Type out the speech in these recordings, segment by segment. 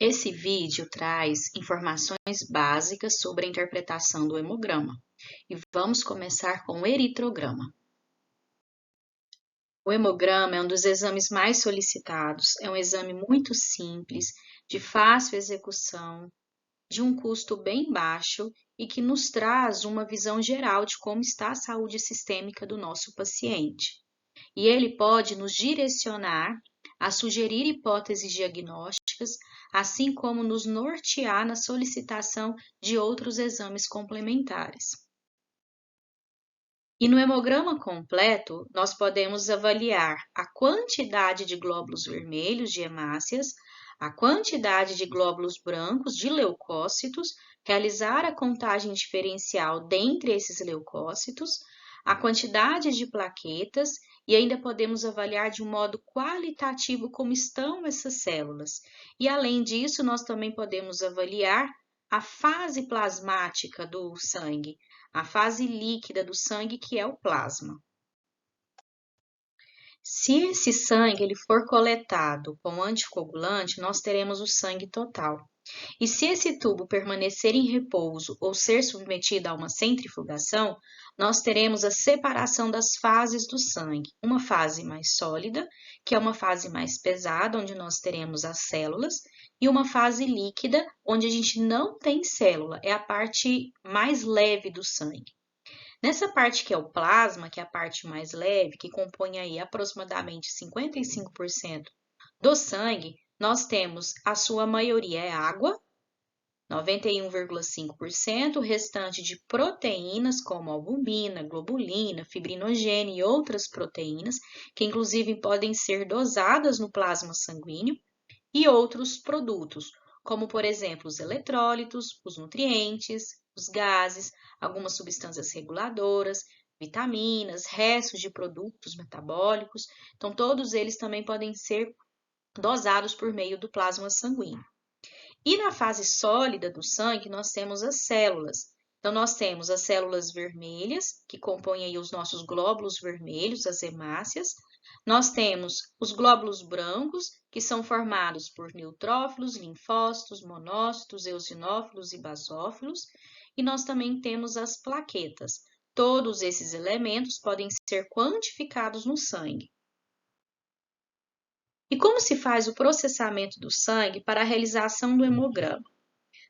Esse vídeo traz informações básicas sobre a interpretação do hemograma e vamos começar com o eritrograma. O hemograma é um dos exames mais solicitados, é um exame muito simples, de fácil execução, de um custo bem baixo e que nos traz uma visão geral de como está a saúde sistêmica do nosso paciente. E ele pode nos direcionar a sugerir hipóteses diagnósticas, assim como nos nortear na solicitação de outros exames complementares. E no hemograma completo, nós podemos avaliar a quantidade de glóbulos vermelhos de hemácias, a quantidade de glóbulos brancos de leucócitos, realizar a contagem diferencial dentre esses leucócitos, a quantidade de plaquetas e ainda podemos avaliar de um modo qualitativo como estão essas células. E além disso, nós também podemos avaliar a fase plasmática do sangue, a fase líquida do sangue, que é o plasma. Se esse sangue ele for coletado com anticoagulante, nós teremos o sangue total. E se esse tubo permanecer em repouso ou ser submetido a uma centrifugação, nós teremos a separação das fases do sangue. Uma fase mais sólida, que é uma fase mais pesada, onde nós teremos as células, e uma fase líquida, onde a gente não tem célula, é a parte mais leve do sangue. Nessa parte que é o plasma, que é a parte mais leve, que compõe aí aproximadamente 55% do sangue, nós temos a sua maioria é água, 91,5%, o restante de proteínas como albumina, globulina, fibrinogênio e outras proteínas, que inclusive podem ser dosadas no plasma sanguíneo, e outros produtos, como por exemplo os eletrólitos, os nutrientes, os gases, algumas substâncias reguladoras, vitaminas, restos de produtos metabólicos. Então, todos eles também podem ser dosados por meio do plasma sanguíneo. E na fase sólida do sangue, nós temos as células. Então, nós temos as células vermelhas, que compõem aí os nossos glóbulos vermelhos, as hemácias. Nós temos os glóbulos brancos, que são formados por neutrófilos, linfócitos, monócitos, eosinófilos e basófilos. E nós também temos as plaquetas. Todos esses elementos podem ser quantificados no sangue. E como se faz o processamento do sangue para a realização do hemograma?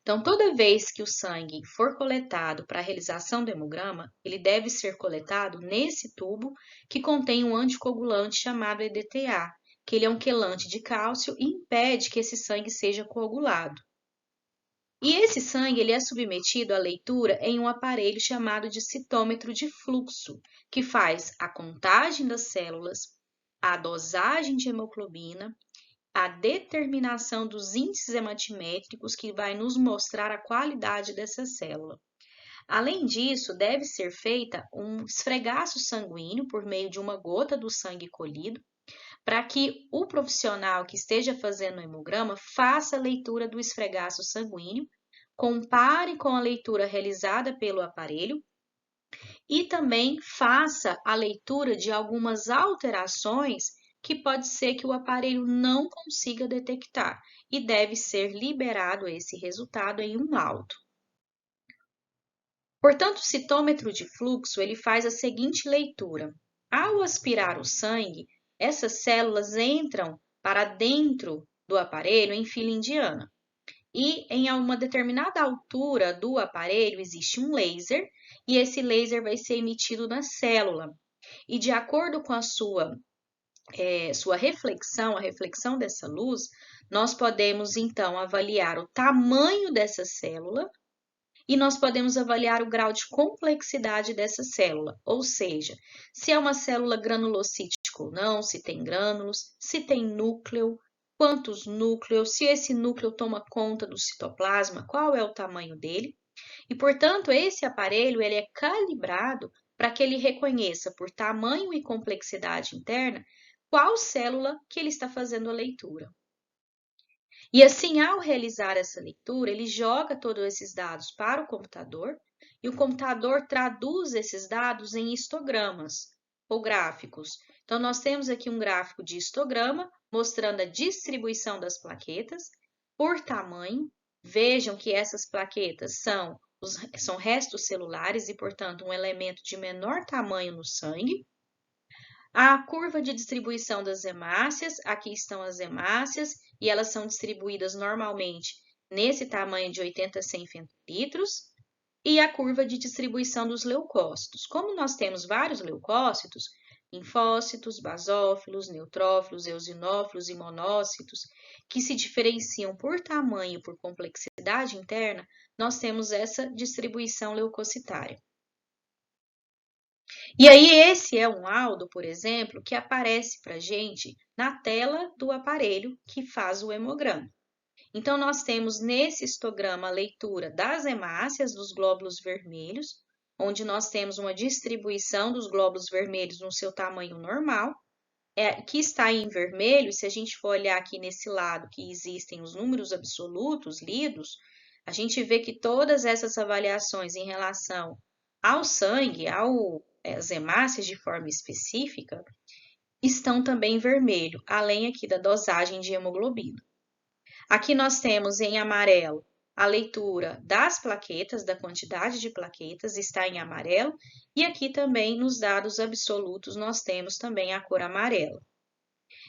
Então, toda vez que o sangue for coletado para a realização do hemograma, ele deve ser coletado nesse tubo que contém um anticoagulante chamado EDTA, que ele é um quelante de cálcio e impede que esse sangue seja coagulado. E esse sangue ele é submetido à leitura em um aparelho chamado de citômetro de fluxo, que faz a contagem das células, a dosagem de hemoglobina, a determinação dos índices hematimétricos, que vai nos mostrar a qualidade dessa célula. Além disso, deve ser feita um esfregaço sanguíneo por meio de uma gota do sangue colhido, para que o profissional que esteja fazendo o hemograma faça a leitura do esfregaço sanguíneo, compare com a leitura realizada pelo aparelho e também faça a leitura de algumas alterações que pode ser que o aparelho não consiga detectar e deve ser liberado esse resultado em um laudo. Portanto, o citômetro de fluxo ele faz a seguinte leitura. Ao aspirar o sangue, essas células entram para dentro do aparelho em fila indiana. E em uma determinada altura do aparelho existe um laser e esse laser vai ser emitido na célula. E de acordo com a sua reflexão, a reflexão dessa luz, nós podemos então avaliar o tamanho dessa célula e nós podemos avaliar o grau de complexidade dessa célula, ou seja, se é uma célula granulocítica ou não, se tem grânulos, se tem núcleo, quantos núcleos, se esse núcleo toma conta do citoplasma, qual é o tamanho dele. E, portanto, esse aparelho ele é calibrado para que ele reconheça por tamanho e complexidade interna qual célula que ele está fazendo a leitura. E assim, ao realizar essa leitura, ele joga todos esses dados para o computador e o computador traduz esses dados em histogramas ou gráficos. Então, nós temos aqui um gráfico de histograma mostrando a distribuição das plaquetas. por tamanho. Vejam que essas plaquetas são restos celulares e, portanto, um elemento de menor tamanho no sangue. A curva de distribuição das hemácias, aqui estão as hemácias, e elas são distribuídas normalmente nesse tamanho de 80 a 100 femtolitros. E a curva de distribuição dos leucócitos. Como nós temos vários leucócitos, linfócitos, basófilos, neutrófilos, eosinófilos e monócitos, que se diferenciam por tamanho e por complexidade interna, nós temos essa distribuição leucocitária. E aí, esse é um laudo, por exemplo, que aparece para a gente na tela do aparelho que faz o hemograma. Então, nós temos nesse histograma a leitura das hemácias dos glóbulos vermelhos, onde nós temos uma distribuição dos glóbulos vermelhos no seu tamanho normal, que está em vermelho. Se a gente for olhar aqui nesse lado que existem os números absolutos lidos, a gente vê que todas essas avaliações em relação ao sangue, às hemácias de forma específica, estão também em vermelho, além aqui da dosagem de hemoglobina. Aqui nós temos em amarelo a leitura das plaquetas, da quantidade de plaquetas, está em amarelo, e aqui também nos dados absolutos nós temos também a cor amarela.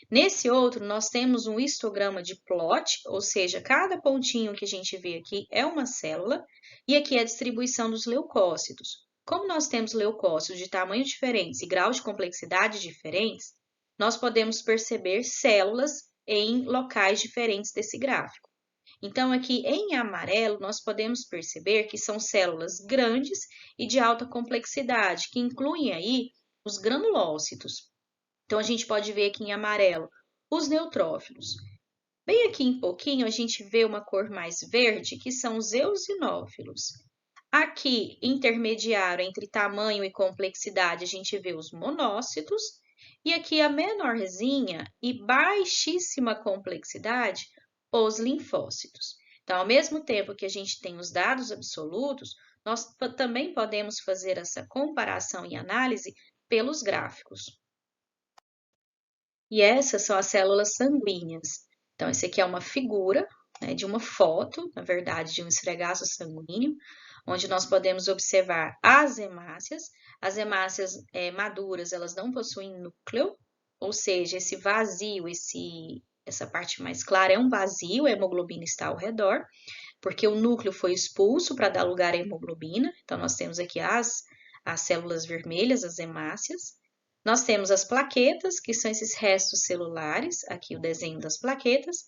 Nesse outro, nós temos um histograma de plot, ou seja, cada pontinho que a gente vê aqui é uma célula, e aqui é a distribuição dos leucócitos. Como nós temos leucócitos de tamanhos diferentes e graus de complexidade diferentes, nós podemos perceber células em locais diferentes desse gráfico. Então, aqui em amarelo, nós podemos perceber que são células grandes e de alta complexidade, que incluem aí os granulócitos. Então, a gente pode ver aqui em amarelo os neutrófilos. Bem aqui em pouquinho, a gente vê uma cor mais verde, que são os eosinófilos. Aqui, intermediário entre tamanho e complexidade, a gente vê os monócitos. E aqui a menorzinha e baixíssima complexidade, os linfócitos. Então, ao mesmo tempo que a gente tem os dados absolutos, nós também podemos fazer essa comparação e análise pelos gráficos. E essas são as células sanguíneas. Então, esse aqui é uma figura, né, de uma foto, na verdade, de um esfregaço sanguíneo, onde nós podemos observar as hemácias. As hemácias maduras, elas não possuem núcleo, ou seja, esse vazio, essa parte mais clara é um vazio, a hemoglobina está ao redor, porque o núcleo foi expulso para dar lugar à hemoglobina. Então, nós temos aqui as células vermelhas, as hemácias. Nós temos as plaquetas, que são esses restos celulares, aqui o desenho das plaquetas,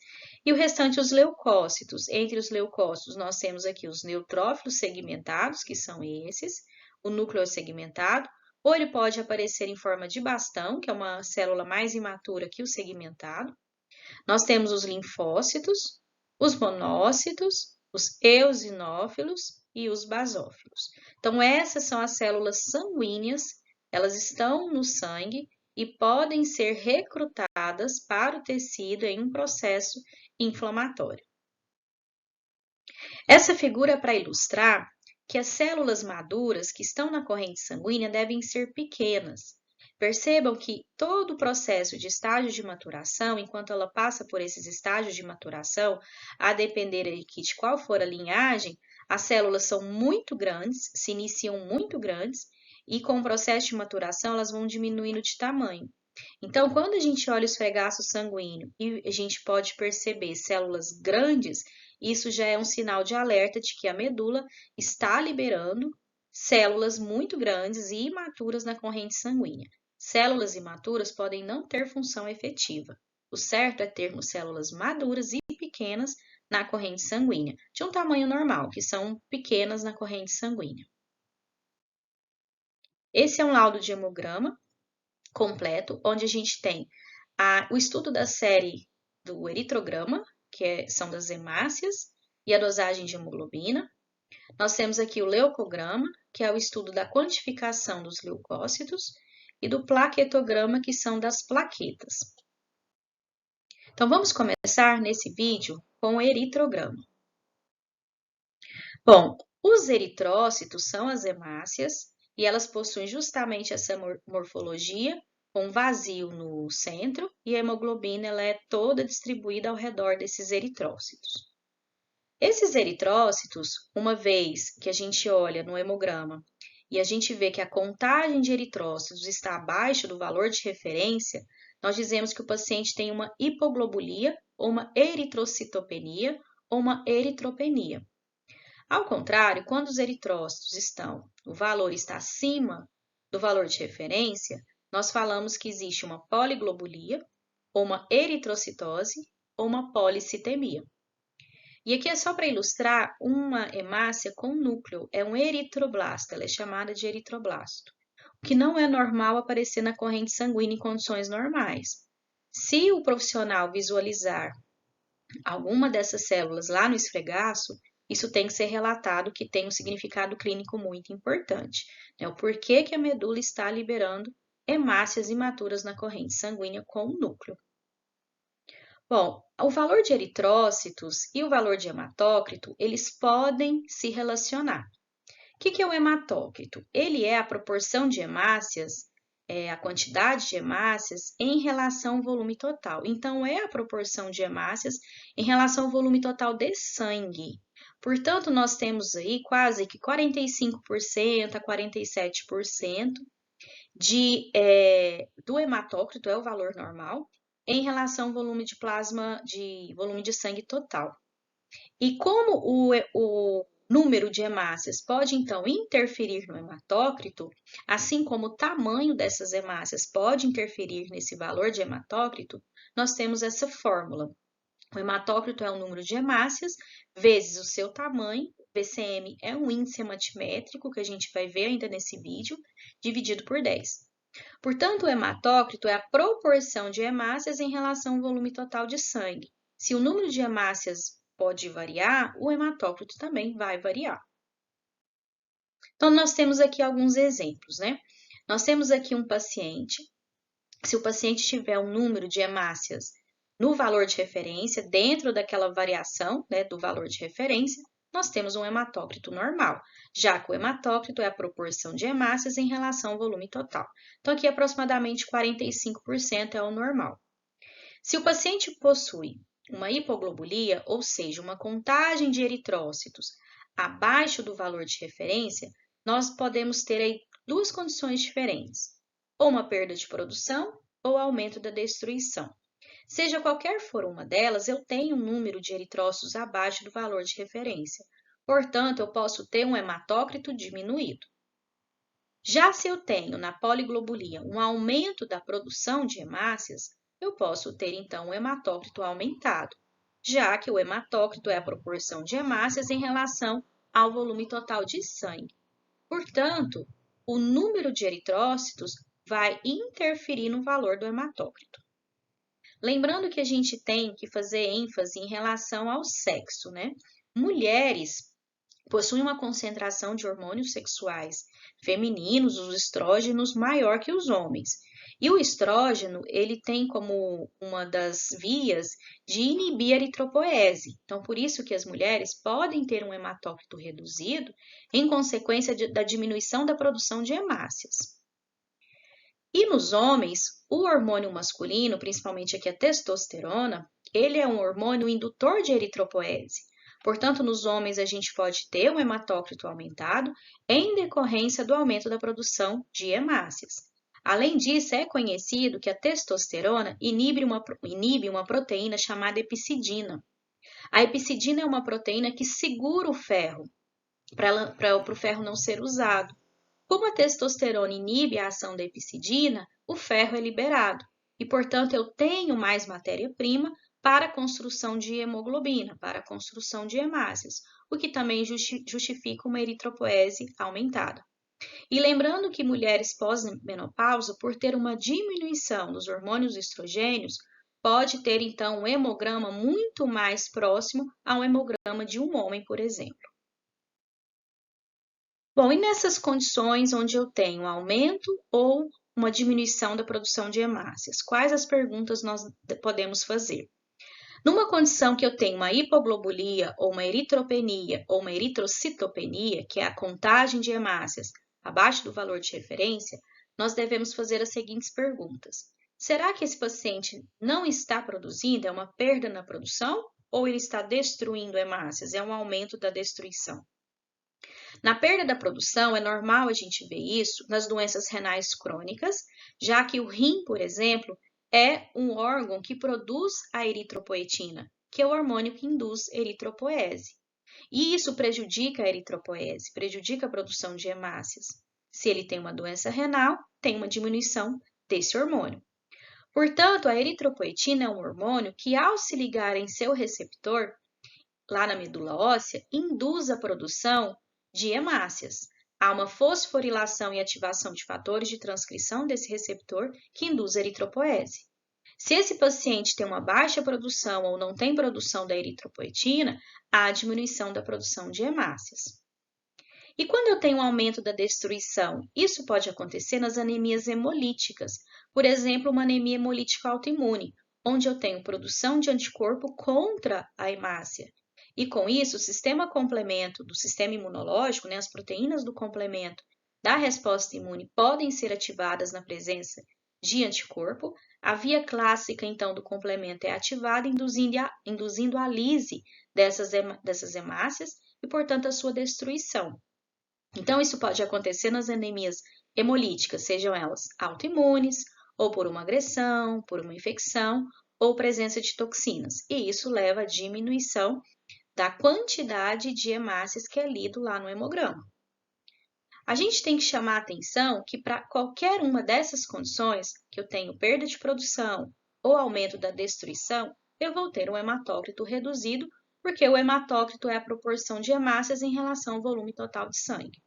e o restante os leucócitos. Entre os leucócitos, nós temos aqui os neutrófilos segmentados, que são esses, o núcleo segmentado, ou ele pode aparecer em forma de bastão, que é uma célula mais imatura que o segmentado. Nós temos os linfócitos, os monócitos, os eosinófilos e os basófilos. Então, essas são as células sanguíneas. Elas estão no sangue e podem ser recrutadas para o tecido em um processo inflamatório. Essa figura é para ilustrar que as células maduras que estão na corrente sanguínea devem ser pequenas. Percebam que todo o processo de estágio de maturação, enquanto ela passa por esses estágios de maturação, a depender aqui de qual for a linhagem, as células são muito grandes, se iniciam muito grandes, e com o processo de maturação elas vão diminuindo de tamanho. Então, quando a gente olha o esfregaço sanguíneo e a gente pode perceber células grandes, isso já é um sinal de alerta de que a medula está liberando células muito grandes e imaturas na corrente sanguínea. Células imaturas podem não ter função efetiva. O certo é termos células maduras e pequenas na corrente sanguínea, de um tamanho normal, que são pequenas na corrente sanguínea. Esse é um laudo de hemograma completo, onde a gente tem o estudo da série do eritrograma, que são das hemácias, e a dosagem de hemoglobina. Nós temos aqui o leucograma, que é o estudo da quantificação dos leucócitos, e do plaquetograma, que são das plaquetas. Então, vamos começar nesse vídeo com o eritrograma. Bom, os eritrócitos são as hemácias, e elas possuem justamente essa morfologia, com vazio no centro, e a hemoglobina ela é toda distribuída ao redor desses eritrócitos. Esses eritrócitos, uma vez que a gente olha no hemograma e a gente vê que a contagem de eritrócitos está abaixo do valor de referência, nós dizemos que o paciente tem uma hipoglobulia ou uma eritrocitopenia ou uma eritropenia. Ao contrário, quando os eritrócitos o valor está acima do valor de referência, nós falamos que existe uma poliglobulia, ou uma eritrocitose, ou uma policitemia. E aqui é só para ilustrar uma hemácia com núcleo, é um eritroblasto, ela é chamada de eritroblasto, o que não é normal aparecer na corrente sanguínea em condições normais. Se o profissional visualizar alguma dessas células lá no esfregaço, isso tem que ser relatado, que tem um significado clínico muito importante, né? O porquê que a medula está liberando hemácias imaturas na corrente sanguínea com o núcleo. Bom, o valor de eritrócitos e o valor de hematócrito, eles podem se relacionar. O que é o hematócrito? Ele é a proporção de hemácias, a quantidade de hemácias em relação ao volume total. Então, é a proporção de hemácias em relação ao volume total de sangue. Portanto, nós temos aí quase que 45% a 47% do hematócrito, é o valor normal, em relação ao volume de plasma, volume de sangue total. E como o número de hemácias pode, então, interferir no hematócrito, assim como o tamanho dessas hemácias pode interferir nesse valor de hematócrito, nós temos essa fórmula. O hematócrito é o número de hemácias vezes o seu tamanho, VCM é um índice hematimétrico, que a gente vai ver ainda nesse vídeo, dividido por 10. Portanto, o hematócrito é a proporção de hemácias em relação ao volume total de sangue. Se o número de hemácias pode variar, o hematócrito também vai variar. Então, nós temos aqui alguns exemplos, né? Nós temos aqui um paciente, se o paciente tiver um número de hemácias no valor de referência, dentro daquela variação, né, do valor de referência, nós temos um hematócrito normal, já que o hematócrito é a proporção de hemácias em relação ao volume total. Então, aqui aproximadamente 45% é o normal. Se o paciente possui uma hipoglobulia, ou seja, uma contagem de eritrócitos abaixo do valor de referência, nós podemos ter aí duas condições diferentes, ou uma perda de produção ou aumento da destruição. Seja qualquer for uma delas, eu tenho um número de eritrócitos abaixo do valor de referência. Portanto, eu posso ter um hematócrito diminuído. Já se eu tenho na poliglobulia um aumento da produção de hemácias, eu posso ter então um hematócrito aumentado, já que o hematócrito é a proporção de hemácias em relação ao volume total de sangue. Portanto, o número de eritrócitos vai interferir no valor do hematócrito. Lembrando que a gente tem que fazer ênfase em relação ao sexo, né? Mulheres possuem uma concentração de hormônios sexuais femininos, os estrógenos, maior que os homens. E o estrógeno, ele tem como uma das vias de inibir a eritropoese. Então, por isso que as mulheres podem ter um hematócrito reduzido em consequência da diminuição da produção de hemácias. E nos homens, o hormônio masculino, principalmente aqui a testosterona, ele é um hormônio indutor de eritropoese. Portanto, nos homens a gente pode ter um hematócrito aumentado em decorrência do aumento da produção de hemácias. Além disso, é conhecido que a testosterona inibe uma proteína chamada epicidina. A epicidina é uma proteína que segura o ferro, para o ferro não ser usado. Como a testosterona inibe a ação da epicidina, o ferro é liberado e, portanto, eu tenho mais matéria-prima para a construção de hemoglobina, para a construção de hemácias, o que também justifica uma eritropoese aumentada. E lembrando que mulheres pós-menopausa, por ter uma diminuição dos hormônios estrogênios, pode ter então um hemograma muito mais próximo ao hemograma de um homem, por exemplo. Bom, e nessas condições onde eu tenho um aumento ou uma diminuição da produção de hemácias, quais as perguntas nós podemos fazer? Numa condição que eu tenho uma hipoglobulia ou uma eritropenia ou uma eritrocitopenia, que é a contagem de hemácias abaixo do valor de referência, nós devemos fazer as seguintes perguntas. Será que esse paciente não está produzindo? É uma perda na produção ou ele está destruindo hemácias? É um aumento da destruição. Na perda da produção, é normal a gente ver isso nas doenças renais crônicas, já que o rim, por exemplo, é um órgão que produz a eritropoetina, que é o hormônio que induz eritropoese. E isso prejudica a eritropoese, prejudica a produção de hemácias. Se ele tem uma doença renal, tem uma diminuição desse hormônio. Portanto, a eritropoetina é um hormônio que, ao se ligar em seu receptor, lá na medula óssea, induz a produção de hemácias. Há uma fosforilação e ativação de fatores de transcrição desse receptor que induz a eritropoese. Se esse paciente tem uma baixa produção ou não tem produção da eritropoetina, há diminuição da produção de hemácias. E quando eu tenho um aumento da destruição, isso pode acontecer nas anemias hemolíticas, por exemplo, uma anemia hemolítica autoimune, onde eu tenho produção de anticorpo contra a hemácia. E com isso, o sistema complemento do sistema imunológico, as proteínas do complemento da resposta imune podem ser ativadas na presença de anticorpo. A via clássica, então, do complemento é ativada, induzindo a lise dessas hemácias e, portanto, a sua destruição. Então, isso pode acontecer nas anemias hemolíticas, sejam elas autoimunes, ou por uma agressão, por uma infecção, ou presença de toxinas. E isso leva à diminuição da quantidade de hemácias que é lido lá no hemograma. A gente tem que chamar a atenção que para qualquer uma dessas condições, que eu tenho perda de produção ou aumento da destruição, eu vou ter um hematócrito reduzido, porque o hematócrito é a proporção de hemácias em relação ao volume total de sangue.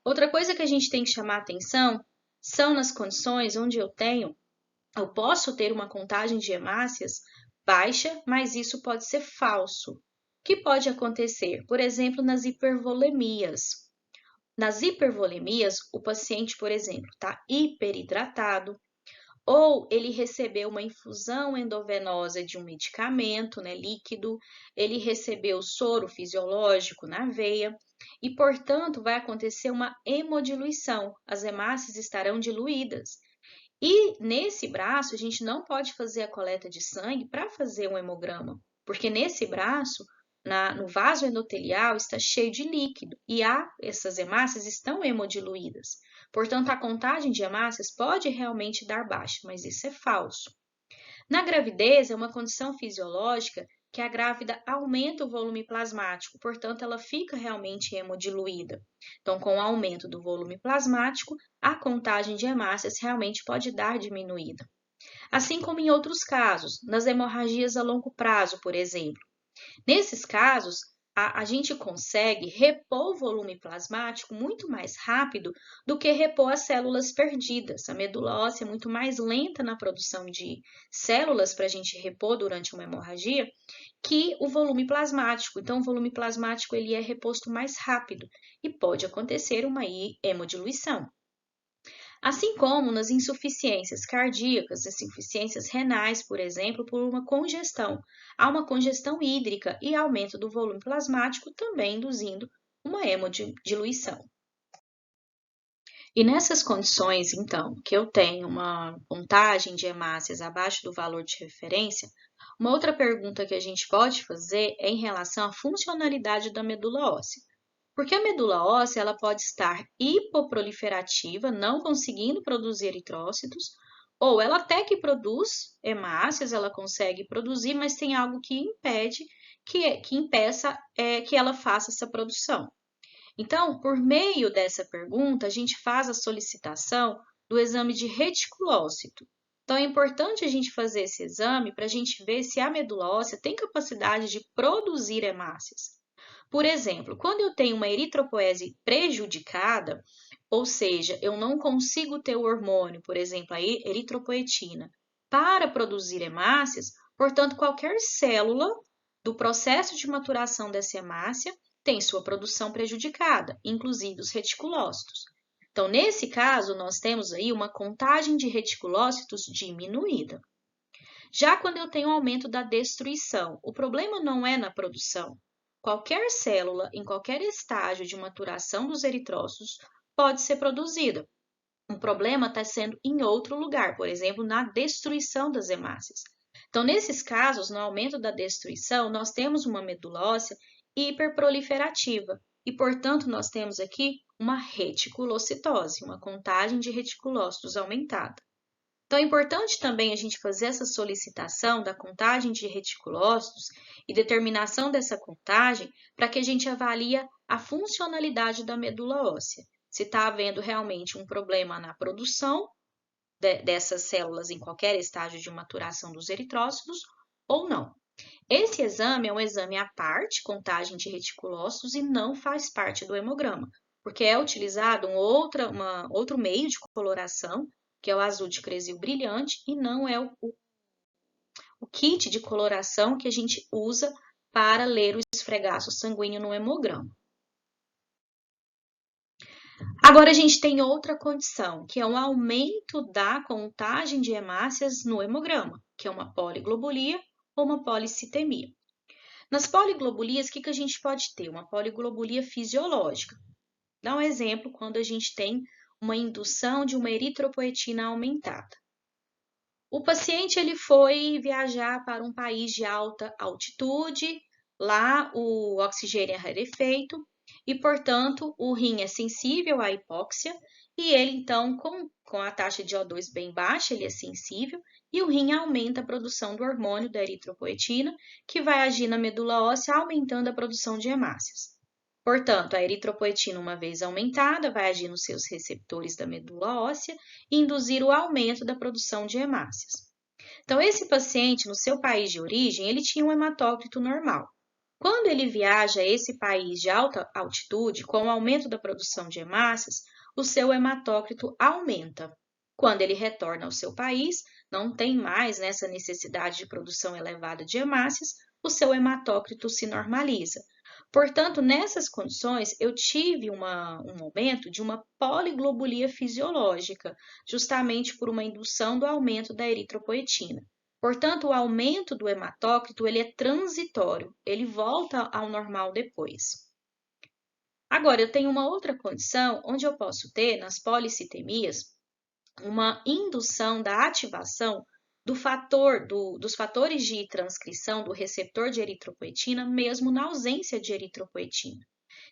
Outra coisa que a gente tem que chamar a atenção são nas condições onde eu posso ter uma contagem de hemácias baixa, mas isso pode ser falso. O que pode acontecer? Por exemplo, nas hipervolemias. Nas hipervolemias, o paciente, por exemplo, está hiperidratado, ou ele recebeu uma infusão endovenosa de um medicamento, líquido, ele recebeu soro fisiológico na veia e, portanto, vai acontecer uma hemodiluição, as hemácias estarão diluídas. E nesse braço, a gente não pode fazer a coleta de sangue para fazer um hemograma, porque nesse braço, no vaso endotelial, está cheio de líquido e essas hemácias estão hemodiluídas. Portanto, a contagem de hemácias pode realmente dar baixa, mas isso é falso. Na gravidez, é uma condição fisiológica que a grávida aumenta o volume plasmático, portanto, ela fica realmente hemodiluída. Então, com o aumento do volume plasmático, a contagem de hemácias realmente pode dar diminuída. Assim como em outros casos, nas hemorragias a longo prazo, por exemplo. Nesses casos, a gente consegue repor o volume plasmático muito mais rápido do que repor as células perdidas. A medula óssea é muito mais lenta na produção de células para a gente repor durante uma hemorragia que o volume plasmático. Então, o volume plasmático ele é reposto mais rápido e pode acontecer uma hemodiluição. Assim como nas insuficiências cardíacas, insuficiências renais, por exemplo, por uma congestão. Há uma congestão hídrica e aumento do volume plasmático, também induzindo uma hemodiluição. E nessas condições, então, que eu tenho uma contagem de hemácias abaixo do valor de referência, uma outra pergunta que a gente pode fazer é em relação à funcionalidade da medula óssea. Porque a medula óssea ela pode estar hipoproliferativa, não conseguindo produzir eritrócitos, ou ela até que produz hemácias, ela consegue produzir, mas tem algo que impede, que impeça que ela faça essa produção. Então, por meio dessa pergunta, a gente faz a solicitação do exame de reticulócito. Então, é importante a gente fazer esse exame para a gente ver se a medula óssea tem capacidade de produzir hemácias. Por exemplo, quando eu tenho uma eritropoese prejudicada, ou seja, eu não consigo ter o hormônio, por exemplo, a eritropoetina, para produzir hemácias, portanto, qualquer célula do processo de maturação dessa hemácia tem sua produção prejudicada, inclusive os reticulócitos. Então, nesse caso, nós temos aí uma contagem de reticulócitos diminuída. Já quando eu tenho aumento da destruição, o problema não é na produção. Qualquer célula, em qualquer estágio de maturação dos eritrócitos, pode ser produzida. O problema está sendo em outro lugar, por exemplo, na destruição das hemácias. Então, nesses casos, no aumento da destruição, nós temos uma medula óssea hiperproliferativa e, portanto, nós temos aqui uma reticulocitose, uma contagem de reticulócitos aumentada. Então, é importante também a gente fazer essa solicitação da contagem de reticulócitos e determinação dessa contagem para que a gente avalie a funcionalidade da medula óssea. Se está havendo realmente um problema na produção dessas células em qualquer estágio de maturação dos eritrócitos ou não. Esse exame é um exame à parte, contagem de reticulócitos, e não faz parte do hemograma, porque é utilizado outro meio de coloração, que é o azul de Cressil brilhante, e não é o kit de coloração que a gente usa para ler o esfregaço sanguíneo no hemograma. Agora, a gente tem outra condição, que é um aumento da contagem de hemácias no hemograma, que é uma poliglobulia ou uma policitemia. Nas poliglobulias, o que a gente pode ter? Uma poliglobulia fisiológica. Dá um exemplo quando a gente tem uma indução de uma eritropoetina aumentada. O paciente ele foi viajar para um país de alta altitude, lá o oxigênio é rarefeito e, portanto, o rim é sensível à hipóxia e ele, então, com a taxa de O2 bem baixa, ele é sensível e o rim aumenta a produção do hormônio da eritropoetina, que vai agir na medula óssea, aumentando a produção de hemácias. Portanto, a eritropoetina, uma vez aumentada, vai agir nos seus receptores da medula óssea e induzir o aumento da produção de hemácias. Então, esse paciente, no seu país de origem, ele tinha um hematócrito normal. Quando ele viaja a esse país de alta altitude, com o aumento da produção de hemácias, o seu hematócrito aumenta. Quando ele retorna ao seu país, não tem mais essa necessidade de produção elevada de hemácias, o seu hematócrito se normaliza. Portanto, nessas condições, eu tive um momento de uma poliglobulia fisiológica, justamente por uma indução do aumento da eritropoetina. Portanto, o aumento do hematócrito ele é transitório, ele volta ao normal depois. Agora, eu tenho uma outra condição onde eu posso ter, nas policitemias, uma indução da ativação dos fatores de transcrição do receptor de eritropoetina, mesmo na ausência de eritropoetina.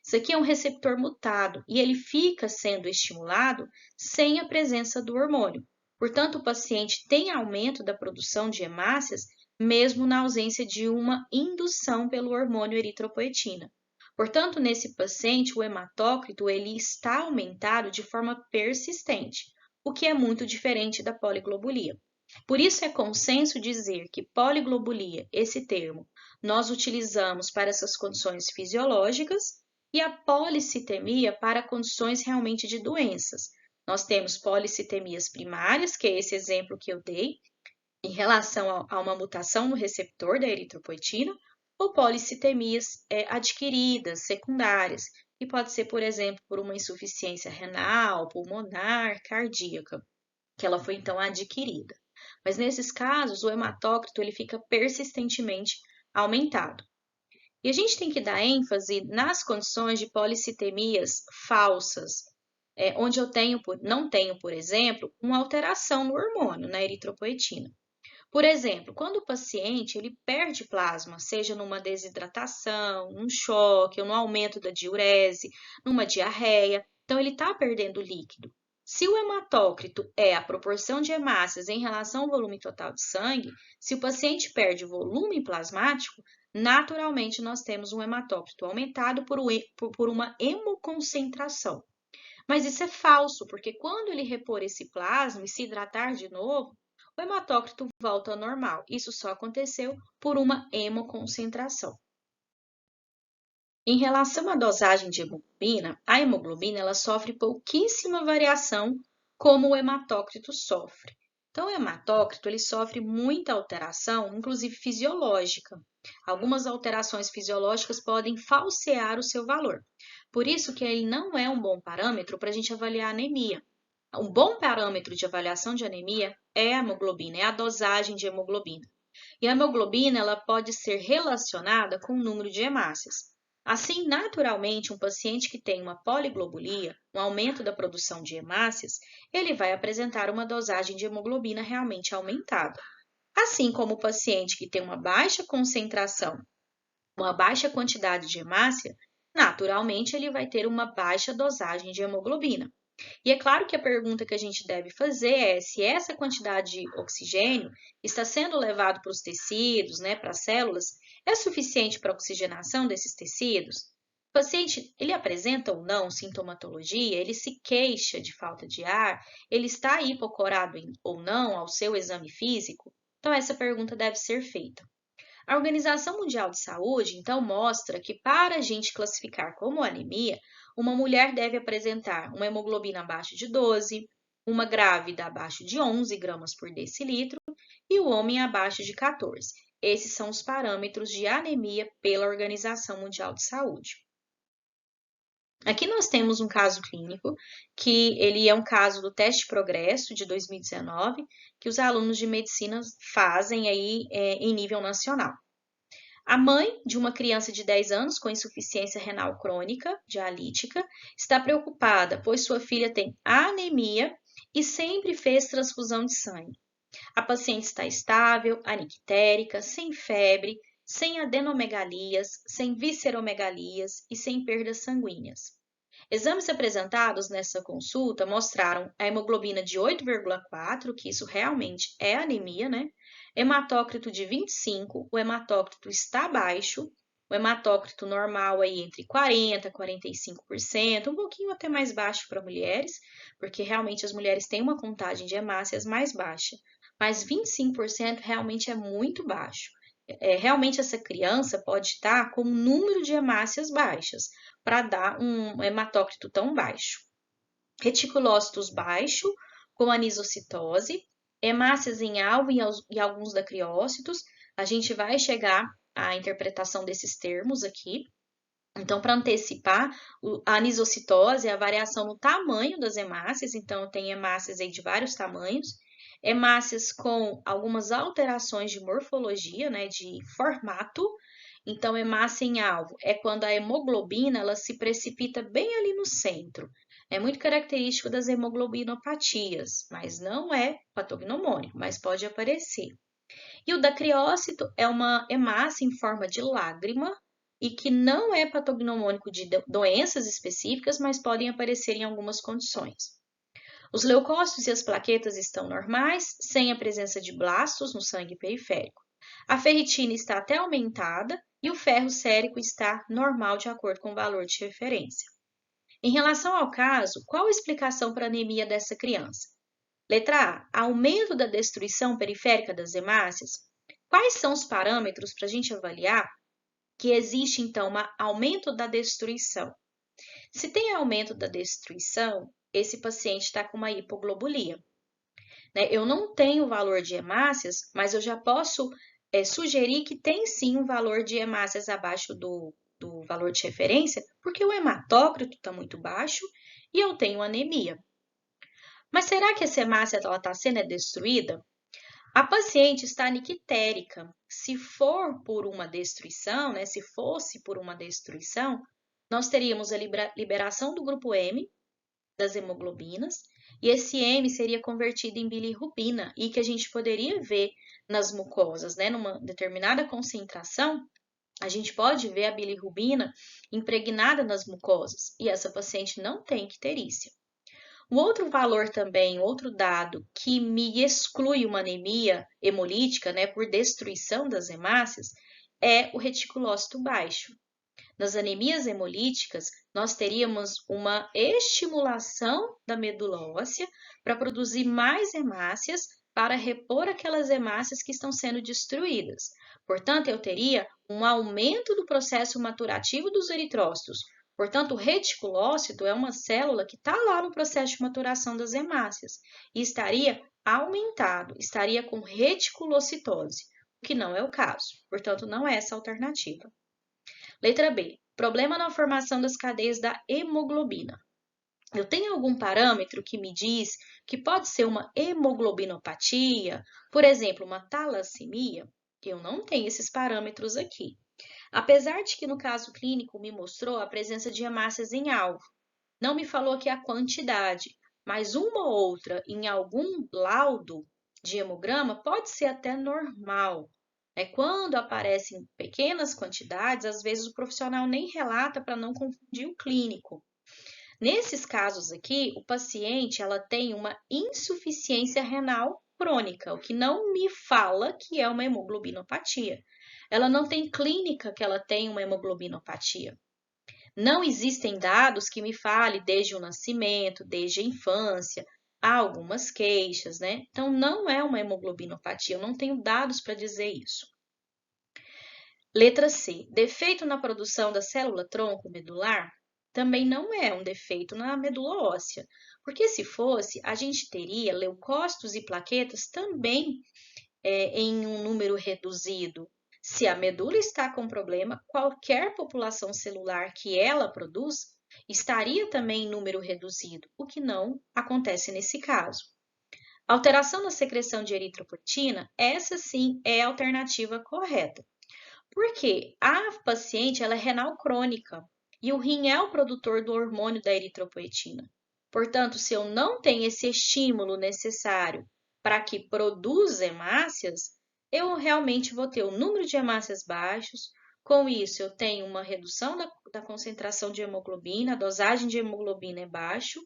Isso aqui é um receptor mutado e ele fica sendo estimulado sem a presença do hormônio. Portanto, o paciente tem aumento da produção de hemácias, mesmo na ausência de uma indução pelo hormônio eritropoetina. Portanto, nesse paciente, o hematócrito ele está aumentado de forma persistente, o que é muito diferente da poliglobulia. Por isso é consenso dizer que poliglobulia, esse termo, nós utilizamos para essas condições fisiológicas e a policitemia para condições realmente de doenças. Nós temos policitemias primárias, que é esse exemplo que eu dei, em relação a uma mutação no receptor da eritropoetina, ou policitemias adquiridas, secundárias, que pode ser, por exemplo, por uma insuficiência renal, pulmonar, cardíaca, que ela foi então adquirida. Mas nesses casos, o hematócrito ele fica persistentemente aumentado. E a gente tem que dar ênfase nas condições de policitemias falsas, onde eu não tenho, por exemplo, uma alteração no hormônio, na eritropoetina. Por exemplo, quando o paciente ele perde plasma, seja numa desidratação, num choque, ou no aumento da diurese, numa diarreia, então ele está perdendo líquido. Se o hematócrito é a proporção de hemácias em relação ao volume total de sangue, se o paciente perde volume plasmático, naturalmente nós temos um hematócrito aumentado por uma hemoconcentração. Mas isso é falso, porque quando ele repor esse plasma e se hidratar de novo, o hematócrito volta ao normal. Isso só aconteceu por uma hemoconcentração. Em relação à dosagem de hemoglobina, a hemoglobina ela sofre pouquíssima variação como o hematócrito sofre. Então, o hematócrito ele sofre muita alteração, inclusive fisiológica. Algumas alterações fisiológicas podem falsear o seu valor. Por isso que ele não é um bom parâmetro para a gente avaliar a anemia. Um bom parâmetro de avaliação de anemia é a hemoglobina, é a dosagem de hemoglobina. E a hemoglobina ela pode ser relacionada com o número de hemácias. Assim, naturalmente, um paciente que tem uma poliglobulia, um aumento da produção de hemácias, ele vai apresentar uma dosagem de hemoglobina realmente aumentada. Assim como o paciente que tem uma baixa concentração, uma baixa quantidade de hemácia, naturalmente ele vai ter uma baixa dosagem de hemoglobina. E é claro que a pergunta que a gente deve fazer é se essa quantidade de oxigênio está sendo levado para os tecidos, né, para as células, é suficiente para a oxigenação desses tecidos? O paciente, ele apresenta ou não sintomatologia? Ele se queixa de falta de ar? Ele está hipocorado ou não ao seu exame físico? Então, essa pergunta deve ser feita. A Organização Mundial de Saúde, então, mostra que para a gente classificar como anemia, uma mulher deve apresentar uma hemoglobina abaixo de 12, uma grávida abaixo de 11 gramas por decilitro e o homem abaixo de 14. Esses são os parâmetros de anemia pela Organização Mundial de Saúde. Aqui nós temos um caso clínico, que ele é um caso do teste Progresso de 2019, que os alunos de medicina fazem aí em nível nacional. A mãe de uma criança de 10 anos com insuficiência renal crônica, dialítica, está preocupada, pois sua filha tem anemia e sempre fez transfusão de sangue. A paciente está estável, anictérica, sem febre, sem adenomegalias, sem visceromegalias e sem perdas sanguíneas. Exames apresentados nessa consulta mostraram a hemoglobina de 8,4, que isso realmente é anemia, né? Hematócrito de 25, o hematócrito está baixo, o hematócrito normal aí entre 40% e 45%, um pouquinho até mais baixo para mulheres, porque realmente as mulheres têm uma contagem de hemácias mais baixa, mas 25% realmente é muito baixo. Realmente essa criança pode estar com um número de hemácias baixas para dar um hematócrito tão baixo. Reticulócitos baixo, com anisocitose, hemácias em alvo e alguns dacriócitos. A gente vai chegar à interpretação desses termos aqui. Então, para antecipar, a anisocitose é a variação no tamanho das hemácias, então tem hemácias aí de vários tamanhos, hemácias com algumas alterações de morfologia, né, de formato. Então, hemácia em alvo é quando a hemoglobina ela se precipita bem ali no centro. É muito característico das hemoglobinopatias, mas não é patognomônico, mas pode aparecer. E o dacriócito é uma hemácia em forma de lágrima e que não é patognomônico de doenças específicas, mas podem aparecer em algumas condições. Os leucócitos e as plaquetas estão normais, sem a presença de blastos no sangue periférico. A ferritina está até aumentada e o ferro sérico está normal de acordo com o valor de referência. Em relação ao caso, qual a explicação para a anemia dessa criança? Letra A, aumento da destruição periférica das hemácias. Quais são os parâmetros para a gente avaliar que existe, então, um aumento da destruição? Se tem aumento da destruição, esse paciente está com uma hipoglobulia. Eu não tenho o valor de hemácias, mas eu já posso sugerir que tem sim um valor de hemácias abaixo do valor de referência, porque o hematócrito está muito baixo e eu tenho anemia. Mas será que essa hemácia está sendo destruída? A paciente está nictérica. Se for por uma destruição, né, se fosse por uma destruição, nós teríamos a liberação do grupo M das hemoglobinas e esse M seria convertido em bilirrubina e que a gente poderia ver nas mucosas, né, numa determinada concentração, a gente pode ver a bilirrubina impregnada nas mucosas e essa paciente não tem icterícia. O outro valor também, outro dado que me exclui uma anemia hemolítica, né, por destruição das hemácias, é o reticulócito baixo. Nas anemias hemolíticas, nós teríamos uma estimulação da medula óssea para produzir mais hemácias para repor aquelas hemácias que estão sendo destruídas. Portanto, eu teria um aumento do processo maturativo dos eritrócitos. Portanto, o reticulócito é uma célula que está lá no processo de maturação das hemácias e estaria aumentado, estaria com reticulocitose, o que não é o caso. Portanto, não é essa a alternativa. Letra B. Problema na formação das cadeias da hemoglobina. Eu tenho algum parâmetro que me diz que pode ser uma hemoglobinopatia, por exemplo, uma talassemia? Eu não tenho esses parâmetros aqui. Apesar de que no caso clínico me mostrou a presença de hemácias em alvo. Não me falou aqui a quantidade, mas uma ou outra em algum laudo de hemograma pode ser até normal. Quando aparecem pequenas quantidades, às vezes o profissional nem relata para não confundir o clínico. Nesses casos aqui, o paciente ela tem uma insuficiência renal crônica, o que não me fala que é uma hemoglobinopatia. Ela não tem clínica que ela tem uma hemoglobinopatia. Não existem dados que me falem desde o nascimento, desde a infância. Há algumas queixas, né? Então, não é uma hemoglobinopatia, eu não tenho dados para dizer isso. Letra C. Defeito na produção da célula-tronco medular também não é um defeito na medula óssea, porque se fosse, a gente teria leucócitos e plaquetas também em um número reduzido. Se a medula está com problema, qualquer população celular que ela produz estaria também em número reduzido, o que não acontece nesse caso. Alteração na secreção de eritropoetina, essa sim é a alternativa correta. Porque a paciente ela é renal crônica e o rim é o produtor do hormônio da eritropoetina. Portanto, se eu não tenho esse estímulo necessário para que produza hemácias, eu realmente vou ter o número de hemácias baixos. Com isso, eu tenho uma redução da concentração de hemoglobina, a dosagem de hemoglobina é baixo.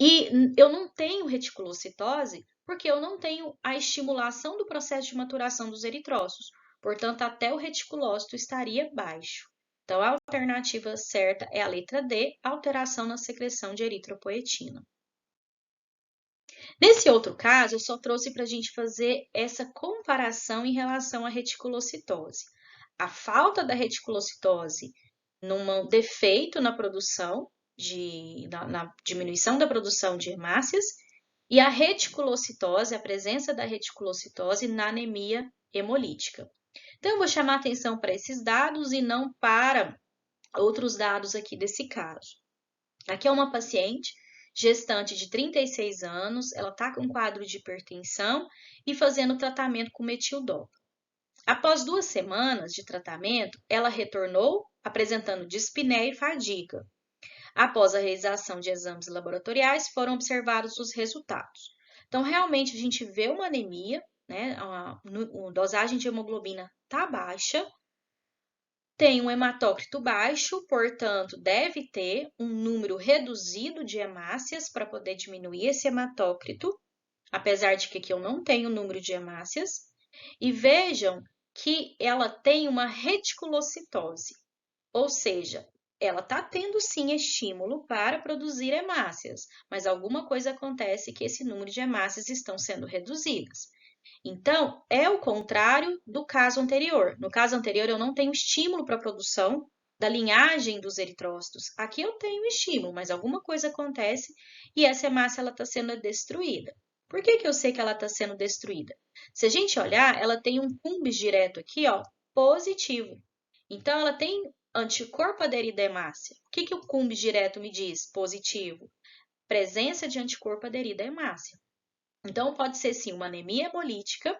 E eu não tenho reticulocitose porque eu não tenho a estimulação do processo de maturação dos eritrócitos. Portanto, até o reticulócito estaria baixo. Então, a alternativa certa é a letra D, alteração na secreção de eritropoetina. Nesse outro caso, eu só trouxe para a gente fazer essa comparação em relação à reticulocitose. A falta da reticulocitose num defeito na produção, na diminuição da produção de hemácias, e a reticulocitose, a presença da reticulocitose na anemia hemolítica. Então, eu vou chamar atenção para esses dados e não para outros dados aqui desse caso. Aqui é uma paciente gestante de 36 anos, ela está com quadro de hipertensão e fazendo tratamento com metildopa. Após 2 semanas de tratamento, ela retornou apresentando dispneia e fadiga. Após a realização de exames laboratoriais, foram observados os resultados. Então, realmente, a gente vê uma anemia, né? A dosagem de hemoglobina está baixa, tem um hematócrito baixo, portanto, deve ter um número reduzido de hemácias para poder diminuir esse hematócrito, apesar de que aqui eu não tenho número de hemácias. E vejam que ela tem uma reticulocitose, ou seja, ela está tendo sim estímulo para produzir hemácias, mas alguma coisa acontece que esse número de hemácias estão sendo reduzidas. Então, é o contrário do caso anterior. No caso anterior, eu não tenho estímulo para a produção da linhagem dos eritrócitos. Aqui eu tenho estímulo, mas alguma coisa acontece e essa hemácia está sendo destruída. Por que eu sei que ela está sendo destruída? Se a gente olhar, ela tem um cumbis direto aqui, ó, positivo. Então, ela tem anticorpo aderido à hemácia. O que o cumbis direto me diz? Positivo. Presença de anticorpo aderido à hemácia. Então, pode ser sim uma anemia hemolítica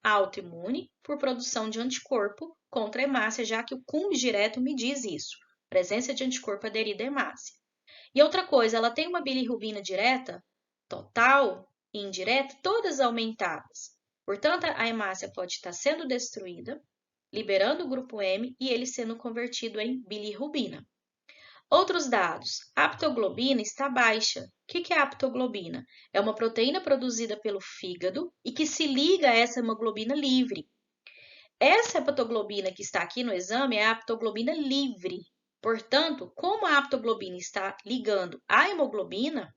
autoimune por produção de anticorpo contra a hemácia, já que o cumbis direto me diz isso, presença de anticorpo aderido à hemácia. E outra coisa, ela tem uma bilirrubina direta, total e indireta, todas aumentadas. Portanto, a hemácia pode estar sendo destruída, liberando o grupo M e ele sendo convertido em bilirrubina. Outros dados, a aptoglobina está baixa. O que é a aptoglobina? É uma proteína produzida pelo fígado e que se liga a essa hemoglobina livre. Essa aptoglobina que está aqui no exame é a aptoglobina livre. Portanto, como a aptoglobina está ligando à hemoglobina,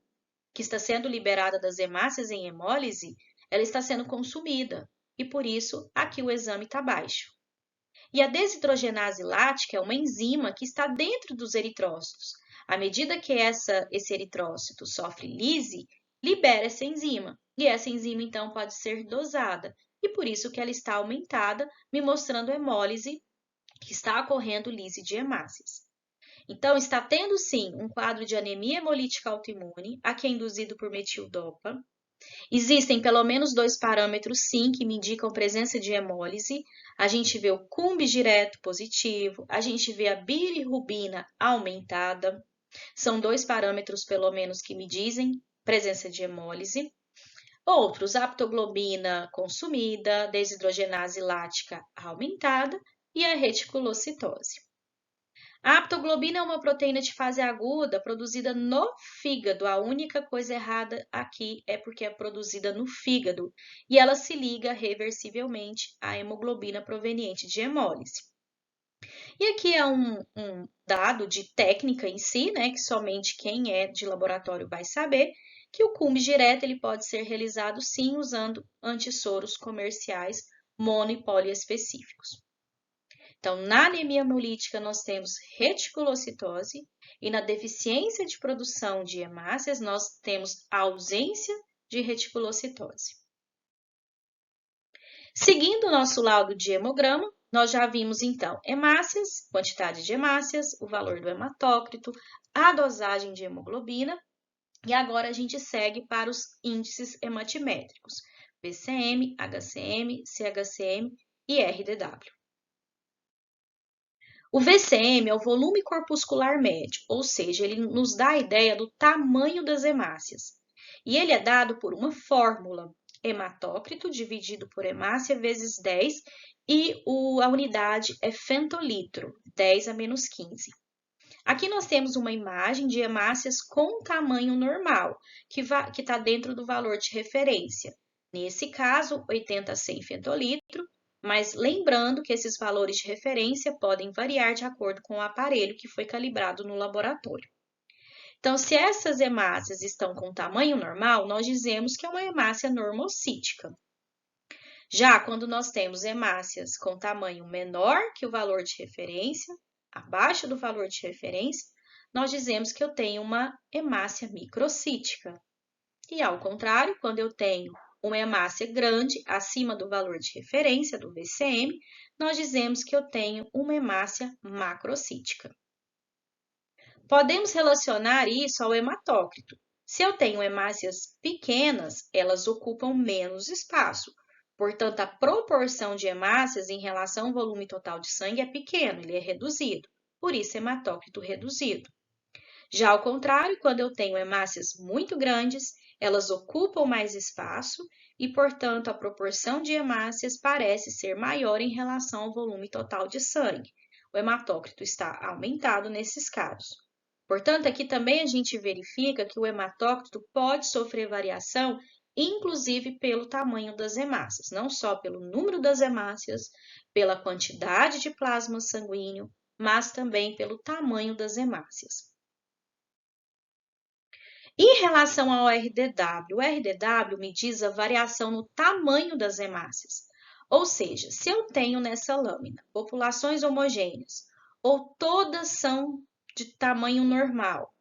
que está sendo liberada das hemácias em hemólise, ela está sendo consumida e por isso aqui o exame está baixo. E a desidrogenase lática é uma enzima que está dentro dos eritrócitos. À medida que esse eritrócito sofre lise, libera essa enzima. E essa enzima, então, pode ser dosada. E por isso que ela está aumentada, me mostrando hemólise, que está ocorrendo lise de hemácias. Então, está tendo, sim, um quadro de anemia hemolítica autoimune, aqui é induzido por metildopa. Existem pelo menos 2 parâmetros, sim, que me indicam presença de hemólise. A gente vê o cumbis direto positivo, a gente vê a bilirrubina aumentada. São 2 parâmetros, pelo menos, que me dizem presença de hemólise. Outros, aptoglobina consumida, desidrogenase lática aumentada e a reticulocitose. A aptoglobina é uma proteína de fase aguda produzida no fígado. A única coisa errada aqui é porque é produzida no fígado e ela se liga reversivelmente à hemoglobina proveniente de hemólise. E aqui é um dado de técnica em si, né, que somente quem é de laboratório vai saber, que o CUMB direto ele pode ser realizado sim usando antissoros comerciais mono e poliespecíficos. Então, na anemia hemolítica, nós temos reticulocitose e na deficiência de produção de hemácias, nós temos ausência de reticulocitose. Seguindo o nosso laudo de hemograma, nós já vimos então hemácias, quantidade de hemácias, o valor do hematócrito, a dosagem de hemoglobina e agora a gente segue para os índices hematimétricos, VCM, HCM, CHCM e RDW. O VCM é o volume corpuscular médio, ou seja, ele nos dá a ideia do tamanho das hemácias. E ele é dado por uma fórmula, hematócrito dividido por hemácia vezes 10, e a unidade é fentolitro, 10 a menos 15. Aqui nós temos uma imagem de hemácias com tamanho normal, que está dentro do valor de referência. Nesse caso, 80 a 100 fentolitro, mas lembrando que esses valores de referência podem variar de acordo com o aparelho que foi calibrado no laboratório. Então, se essas hemácias estão com tamanho normal, nós dizemos que é uma hemácia normocítica. Já quando nós temos hemácias com tamanho menor que o valor de referência, abaixo do valor de referência, nós dizemos que eu tenho uma hemácia microcítica. E ao contrário, quando eu tenho uma hemácia grande, acima do valor de referência do VCM, nós dizemos que eu tenho uma hemácia macrocítica. Podemos relacionar isso ao hematócrito. Se eu tenho hemácias pequenas, elas ocupam menos espaço. Portanto, a proporção de hemácias em relação ao volume total de sangue é pequeno, ele é reduzido. Por isso, hematócrito reduzido. Já ao contrário, quando eu tenho hemácias muito grandes, elas ocupam mais espaço e, portanto, a proporção de hemácias parece ser maior em relação ao volume total de sangue. O hematócrito está aumentado nesses casos. Portanto, aqui também a gente verifica que o hematócrito pode sofrer variação, inclusive pelo tamanho das hemácias, não só pelo número das hemácias, pela quantidade de plasma sanguíneo, mas também pelo tamanho das hemácias. Em relação ao RDW, o RDW me diz a variação no tamanho das hemácias. Ou seja, se eu tenho nessa lâmina populações homogêneas, ou todas são de tamanho normal,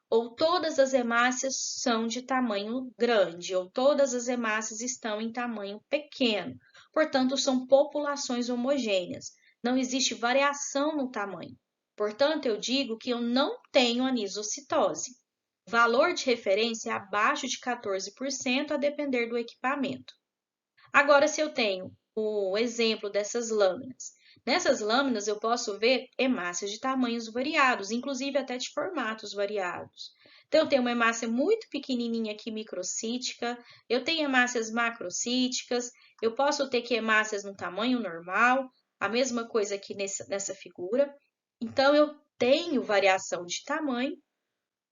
ou todas as hemácias são de tamanho grande, ou todas as hemácias estão em tamanho pequeno. Portanto, são populações homogêneas. Não existe variação no tamanho. Portanto, eu digo que eu não tenho anisocitose. Valor de referência abaixo de 14%, a depender do equipamento. Agora, se eu tenho o exemplo dessas lâminas, nessas lâminas eu posso ver hemácias de tamanhos variados, inclusive até de formatos variados. Então, eu tenho uma hemácia muito pequenininha aqui, microcítica, eu tenho hemácias macrocíticas, eu posso ter que hemácias no tamanho normal, a mesma coisa aqui nessa figura. Então, eu tenho variação de tamanho.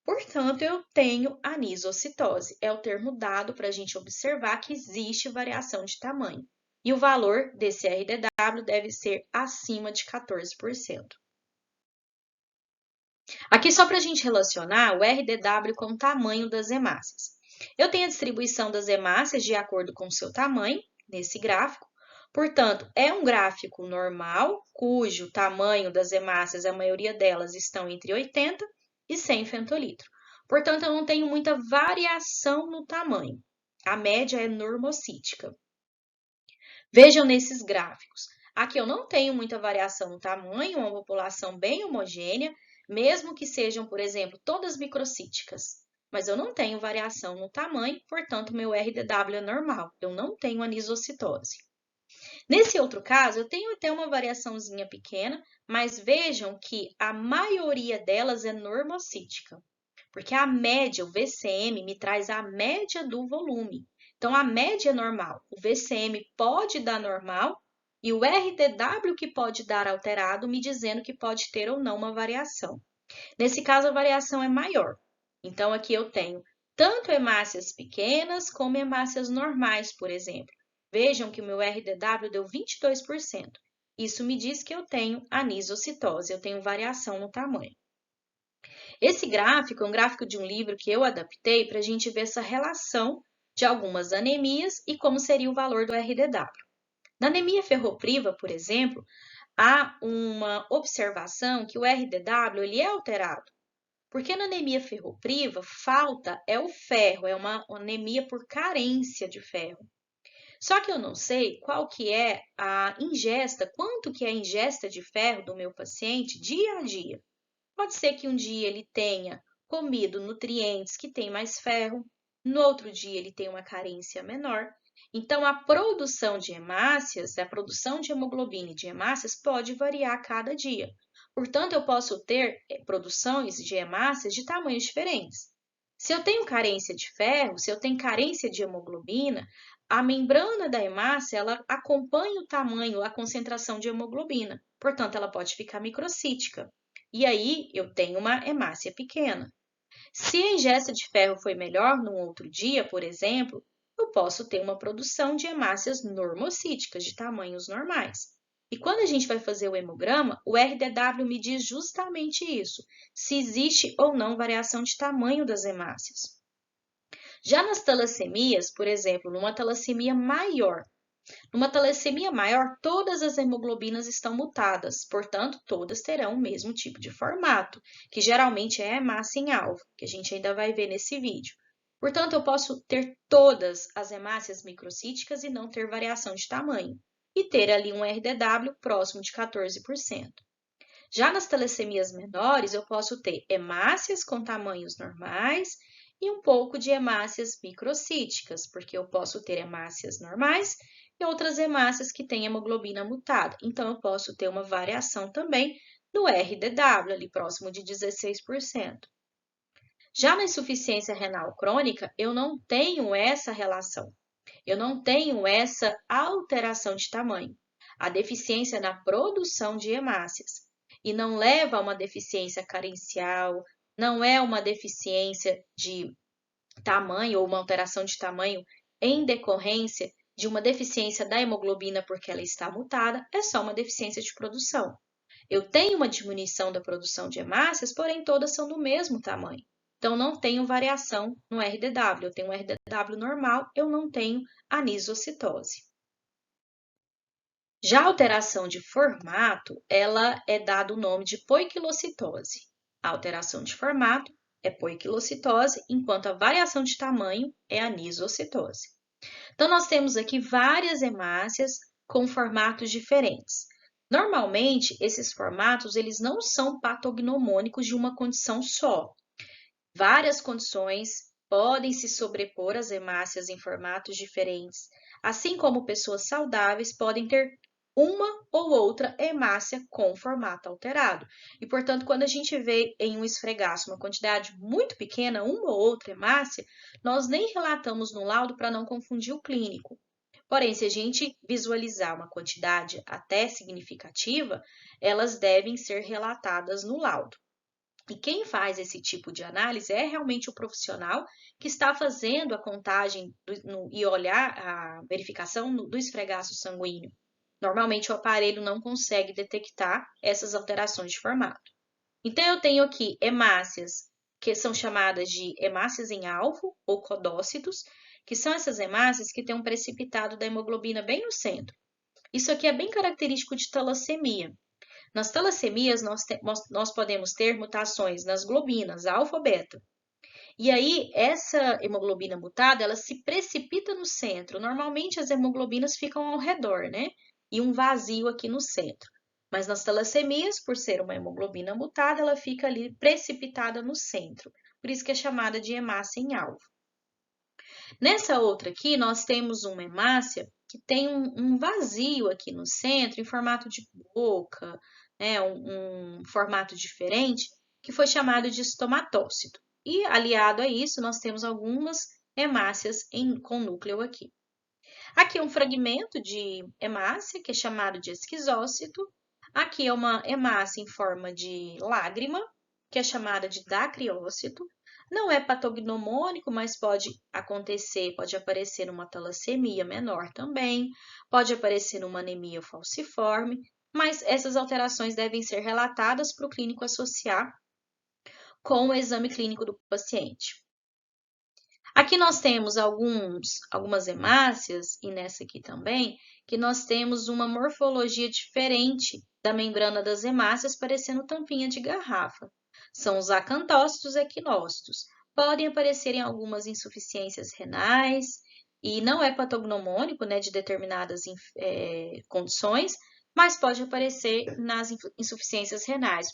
Portanto, eu tenho anisocitose. É o termo dado para a gente observar que existe variação de tamanho. E o valor desse RDW deve ser acima de 14%. Aqui só para a gente relacionar o RDW com o tamanho das hemácias. Eu tenho a distribuição das hemácias de acordo com o seu tamanho, nesse gráfico. Portanto, é um gráfico normal, cujo tamanho das hemácias, a maioria delas estão entre 80 e 100 fentolitro. Portanto, eu não tenho muita variação no tamanho. A média é normocítica. Vejam nesses gráficos. Aqui eu não tenho muita variação no tamanho, uma população bem homogênea, mesmo que sejam, por exemplo, todas microcíticas. Mas eu não tenho variação no tamanho, portanto, meu RDW é normal. Eu não tenho anisocitose. Nesse outro caso, eu tenho até uma variaçãozinha pequena, mas vejam que a maioria delas é normocítica, porque a média, o VCM, me traz a média do volume. Então, a média é normal. O VCM pode dar normal e o RDW que pode dar alterado, me dizendo que pode ter ou não uma variação. Nesse caso, a variação é maior. Então, aqui eu tenho tanto hemácias pequenas como hemácias normais, por exemplo. Vejam que o meu RDW deu 22%. Isso me diz que eu tenho anisocitose, eu tenho variação no tamanho. Esse gráfico é um gráfico de um livro que eu adaptei para a gente ver essa relação de algumas anemias e como seria o valor do RDW. Na anemia ferropriva, por exemplo, há uma observação que o RDW ele é alterado, porque na anemia ferropriva falta é o ferro, é uma anemia por carência de ferro. Só que eu não sei qual que é a ingesta, quanto que é a ingesta de ferro do meu paciente dia a dia. Pode ser que um dia ele tenha comido nutrientes que têm mais ferro, no outro dia ele tem uma carência menor. Então, a produção de hemácias, a produção de hemoglobina e de hemácias pode variar a cada dia. Portanto, eu posso ter produções de hemácias de tamanhos diferentes. Se eu tenho carência de ferro, se eu tenho carência de hemoglobina, a membrana da hemácia ela acompanha o tamanho, a concentração de hemoglobina. Portanto, ela pode ficar microcítica. E aí eu tenho uma hemácia pequena. Se a ingesta de ferro foi melhor num outro dia, por exemplo, eu posso ter uma produção de hemácias normocíticas, de tamanhos normais. E quando a gente vai fazer o hemograma, o RDW me diz justamente isso, se existe ou não variação de tamanho das hemácias. Já nas talassemias, por exemplo, numa talassemia maior, todas as hemoglobinas estão mutadas, portanto, todas terão o mesmo tipo de formato, que geralmente é a hemácia em alvo, que a gente ainda vai ver nesse vídeo. Portanto, eu posso ter todas as hemácias microcíticas e não ter variação de tamanho, e ter ali um RDW próximo de 14%. Já nas talassemias menores, eu posso ter hemácias com tamanhos normais e um pouco de hemácias microcíticas, porque eu posso ter hemácias normais e outras hemácias que têm hemoglobina mutada. Então, eu posso ter uma variação também no RDW, ali próximo de 16%. Já na insuficiência renal crônica, eu não tenho essa relação. Eu não tenho essa alteração de tamanho. A deficiência é na produção de hemácias. E não leva a uma deficiência carencial, não é uma deficiência de tamanho ou uma alteração de tamanho em decorrência de uma deficiência da hemoglobina porque ela está mutada, é só uma deficiência de produção. Eu tenho uma diminuição da produção de hemácias, porém todas são do mesmo tamanho. Então, não tenho variação no RDW. Eu tenho um RDW normal, eu não tenho anisocitose. Já a alteração de formato, ela é dado o nome de poiquilocitose. A alteração de formato é poiquilocitose, enquanto a variação de tamanho é anisocitose. Então, nós temos aqui várias hemácias com formatos diferentes. Normalmente, esses formatos eles não são patognomônicos de uma condição só. Várias condições podem se sobrepor às hemácias em formatos diferentes, assim como pessoas saudáveis podem ter uma ou outra hemácia com formato alterado. E, portanto, quando a gente vê em um esfregaço uma quantidade muito pequena, uma ou outra hemácia, nós nem relatamos no laudo para não confundir o clínico. Porém, se a gente visualizar uma quantidade até significativa, elas devem ser relatadas no laudo. E quem faz esse tipo de análise é realmente o profissional que está fazendo a contagem e olhar a verificação do esfregaço sanguíneo. Normalmente o aparelho não consegue detectar essas alterações de formato. Então, eu tenho aqui hemácias que são chamadas de hemácias em alvo ou codócitos, que são essas hemácias que têm um precipitado da hemoglobina bem no centro. Isso aqui é bem característico de talassemia. Nas talassemias, nós podemos ter mutações nas globinas, alfa ou beta. E aí, essa hemoglobina mutada, ela se precipita no centro. Normalmente, as hemoglobinas ficam ao redor, né? E um vazio aqui no centro. Mas nas talassemias, por ser uma hemoglobina mutada, ela fica ali precipitada no centro. Por isso que é chamada de hemácia em alvo. Nessa outra aqui, nós temos uma hemácia que tem um vazio aqui no centro, em formato de boca, né, um formato diferente, que foi chamado de estomatócito. E aliado a isso, nós temos algumas hemácias com núcleo aqui. Aqui é um fragmento de hemácia, que é chamado de esquizócito. Aqui é uma hemácia em forma de lágrima, que é chamada de dacriócito. Não é patognomônico, mas pode acontecer, pode aparecer numa talassemia menor também, pode aparecer numa anemia falciforme, mas essas alterações devem ser relatadas para o clínico associar com o exame clínico do paciente. Aqui nós temos algumas hemácias, e nessa aqui também, que nós temos uma morfologia diferente da membrana das hemácias, parecendo tampinha de garrafa. São os acantócitos e equinócitos. Podem aparecer em algumas insuficiências renais, e não é patognomônico, né, de determinadas condições, mas pode aparecer nas insuficiências renais.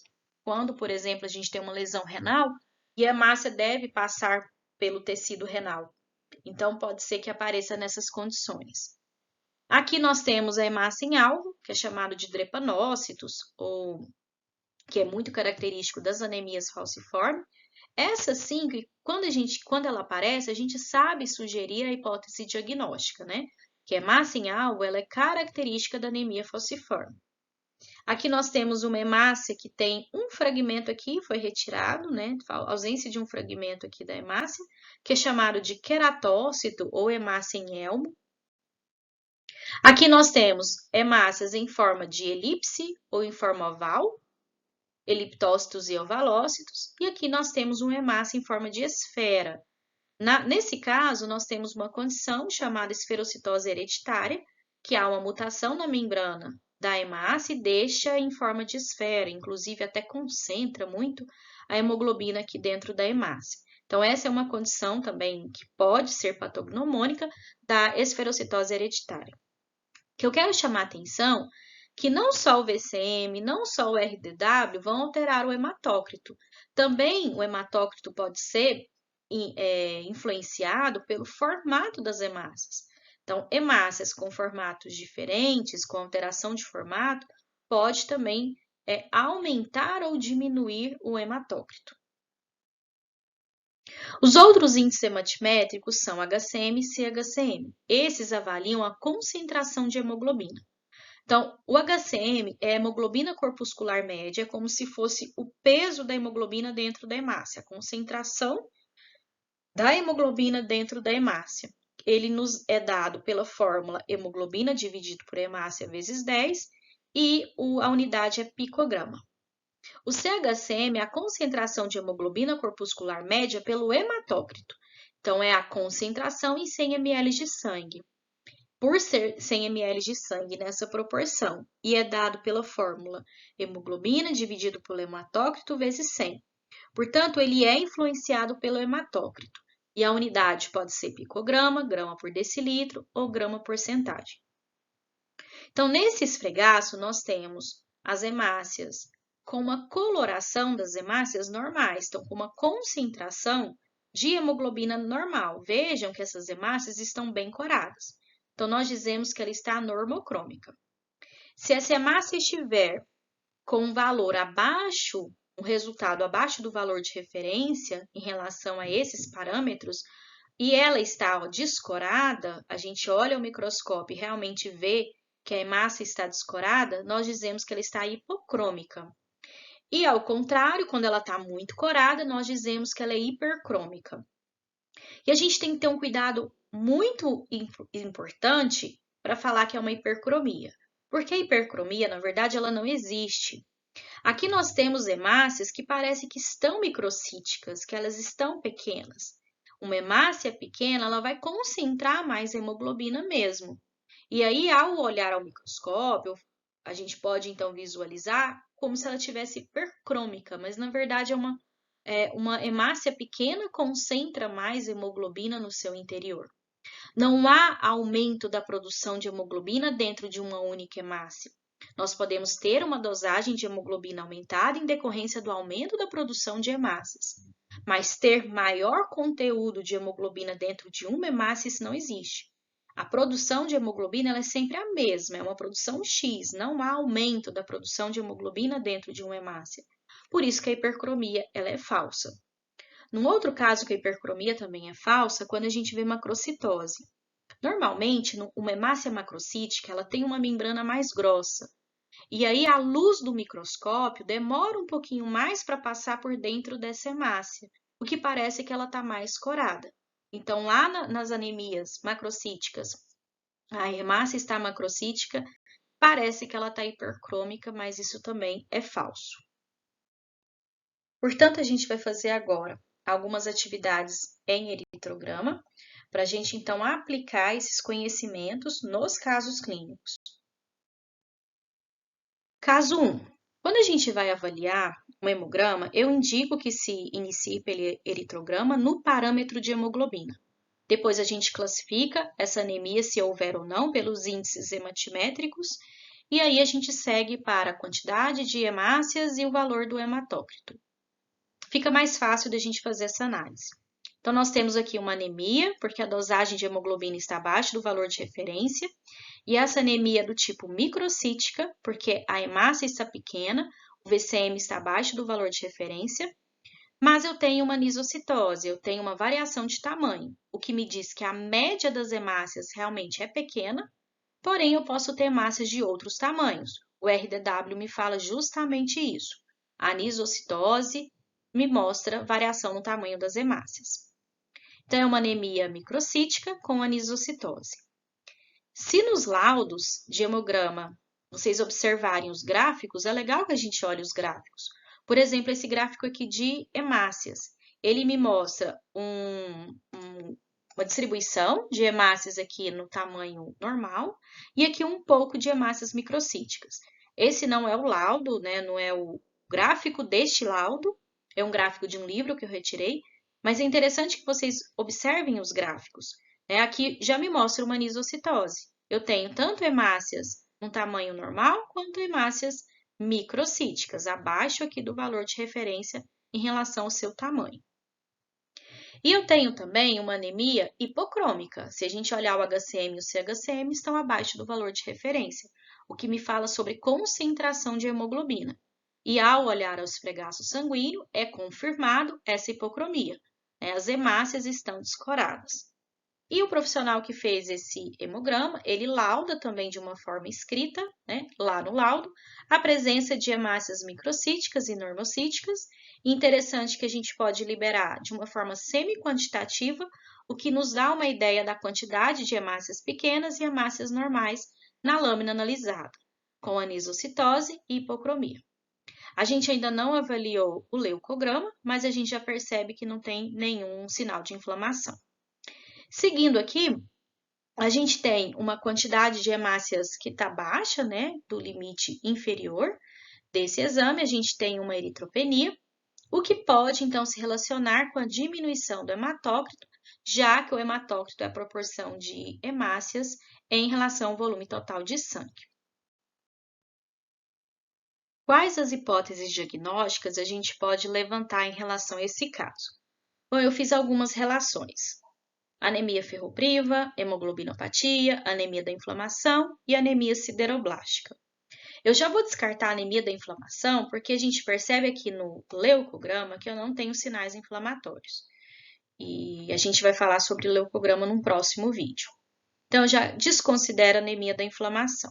Quando, por exemplo, a gente tem uma lesão renal, e a hemácia deve passar pelo tecido renal. Então, pode ser que apareça nessas condições. Aqui nós temos a hemácia em alvo, que é chamado de drepanócitos, ou que é muito característico das anemias falciformes. Essa sim, quando ela aparece, a gente sabe sugerir a hipótese diagnóstica, né? Que a hemácia em alvo, ela é característica da anemia falciforme. Aqui nós temos uma hemácia que tem um fragmento aqui, foi retirado, né? A ausência de um fragmento aqui da hemácia, que é chamado de queratócito ou hemácia em elmo. Aqui nós temos hemácias em forma de elipse ou em forma oval, eliptócitos e ovalócitos. E aqui nós temos uma hemácia em forma de esfera. Nesse caso, nós temos uma condição chamada esferocitose hereditária, que há uma mutação na membrana da hemácia e deixa em forma de esfera, inclusive até concentra muito a hemoglobina aqui dentro da hemácia. Então, essa é uma condição também que pode ser patognomônica da esferocitose hereditária. O que eu quero chamar a atenção que não só o VCM, não só o RDW vão alterar o hematócrito. Também o hematócrito pode ser influenciado pelo formato das hemácias. Então, hemácias com formatos diferentes, com alteração de formato, pode também aumentar ou diminuir o hematócrito. Os outros índices hematimétricos são HCM e CHCM. Esses avaliam a concentração de hemoglobina. Então, o HCM é a hemoglobina corpuscular média, como se fosse o peso da hemoglobina dentro da hemácia, a concentração da hemoglobina dentro da hemácia. Ele nos é dado pela fórmula hemoglobina dividido por hemácia vezes 10 e a unidade é picograma. O CHCM é a concentração de hemoglobina corpuscular média pelo hematócrito. Então, é a concentração em 100 ml de sangue. Por ser 100 ml de sangue nessa proporção, e é dado pela fórmula hemoglobina dividido pelo hematócrito vezes 100. Portanto, ele é influenciado pelo hematócrito, e a unidade pode ser picograma, grama por decilitro ou grama porcentagem. Então, nesse esfregaço, nós temos as hemácias com uma coloração das hemácias normais, então com uma concentração de hemoglobina normal. Vejam que essas hemácias estão bem coradas. Então, nós dizemos que ela está normocrômica. Se essa hemácia estiver com um valor abaixo, um resultado abaixo do valor de referência em relação a esses parâmetros, e ela está descorada, a gente olha o microscópio e realmente vê que a hemácia está descorada, nós dizemos que ela está hipocrômica. E ao contrário, quando ela está muito corada, nós dizemos que ela é hipercrômica. E a gente tem que ter um cuidado muito importante para falar que é uma hipercromia. Porque a hipercromia, na verdade, ela não existe. Aqui nós temos hemácias que parecem que estão microcíticas, que elas estão pequenas. Uma hemácia pequena, ela vai concentrar mais hemoglobina mesmo. E aí, ao olhar ao microscópio, a gente pode então visualizar como se ela tivesse hipercrômica, mas na verdade uma hemácia pequena concentra mais hemoglobina no seu interior. Não há aumento da produção de hemoglobina dentro de uma única hemácia. Nós podemos ter uma dosagem de hemoglobina aumentada em decorrência do aumento da produção de hemácias, mas ter maior conteúdo de hemoglobina dentro de uma hemácia, isso não existe. A produção de hemoglobina ela é sempre a mesma, é uma produção X, não há aumento da produção de hemoglobina dentro de uma hemácia. Por isso que a hipercromia ela é falsa. Num outro caso que a hipercromia também é falsa, quando a gente vê macrocitose. Normalmente, uma hemácia macrocítica, ela tem uma membrana mais grossa. E aí a luz do microscópio demora um pouquinho mais para passar por dentro dessa hemácia, o que parece que ela está mais corada. Então, lá nas anemias macrocíticas, a hemácia está macrocítica, parece que ela está hipercrômica, mas isso também é falso. Portanto, a gente vai fazer agora algumas atividades em eritrograma, para a gente então aplicar esses conhecimentos nos casos clínicos. Caso 1. Quando a gente vai avaliar um hemograma, eu indico que se inicie pelo eritrograma no parâmetro de hemoglobina. Depois a gente classifica essa anemia, se houver ou não, pelos índices hematimétricos, e aí a gente segue para a quantidade de hemácias e o valor do hematócrito. Fica mais fácil de a gente fazer essa análise. Então, nós temos aqui uma anemia, porque a dosagem de hemoglobina está abaixo do valor de referência, e essa anemia é do tipo microcítica, porque a hemácia está pequena, o VCM está abaixo do valor de referência, mas eu tenho uma anisocitose, eu tenho uma variação de tamanho, o que me diz que a média das hemácias realmente é pequena, porém eu posso ter hemácias de outros tamanhos. O RDW me fala justamente isso. A anisocitose me mostra variação no tamanho das hemácias. Então, é uma anemia microcítica com anisocitose. Se nos laudos de hemograma vocês observarem os gráficos, é legal que a gente olhe os gráficos. Por exemplo, esse gráfico aqui de hemácias, ele me mostra uma distribuição de hemácias aqui no tamanho normal e aqui um pouco de hemácias microcíticas. Esse não é o laudo, né? Não é o gráfico deste laudo, é um gráfico de um livro que eu retirei, mas é interessante que vocês observem os gráficos. Aqui já me mostra uma anisocitose. Eu tenho tanto hemácias no tamanho normal, quanto hemácias microcíticas, abaixo aqui do valor de referência em relação ao seu tamanho. E eu tenho também uma anemia hipocrômica. Se a gente olhar o HCM e o CHCM, estão abaixo do valor de referência, o que me fala sobre concentração de hemoglobina. E ao olhar o esfregaço sanguíneo, é confirmado essa hipocromia. As hemácias estão descoradas. E o profissional que fez esse hemograma, ele lauda também de uma forma escrita, lá no laudo, a presença de hemácias microcíticas e normocíticas. E interessante que a gente pode liberar de uma forma semi-quantitativa, o que nos dá uma ideia da quantidade de hemácias pequenas e hemácias normais na lâmina analisada, com anisocitose e hipocromia. A gente ainda não avaliou o leucograma, mas a gente já percebe que não tem nenhum sinal de inflamação. Seguindo aqui, a gente tem uma quantidade de hemácias que está baixa, do limite inferior desse exame, a gente tem uma eritropenia, o que pode, então, se relacionar com a diminuição do hematócrito, já que o hematócrito é a proporção de hemácias em relação ao volume total de sangue. Quais as hipóteses diagnósticas a gente pode levantar em relação a esse caso? Bom, eu fiz algumas relações. Anemia ferropriva, hemoglobinopatia, anemia da inflamação e anemia sideroblástica. Eu já vou descartar a anemia da inflamação porque a gente percebe aqui no leucograma que eu não tenho sinais inflamatórios. E a gente vai falar sobre leucograma num próximo vídeo. Então, eu já desconsidero a anemia da inflamação.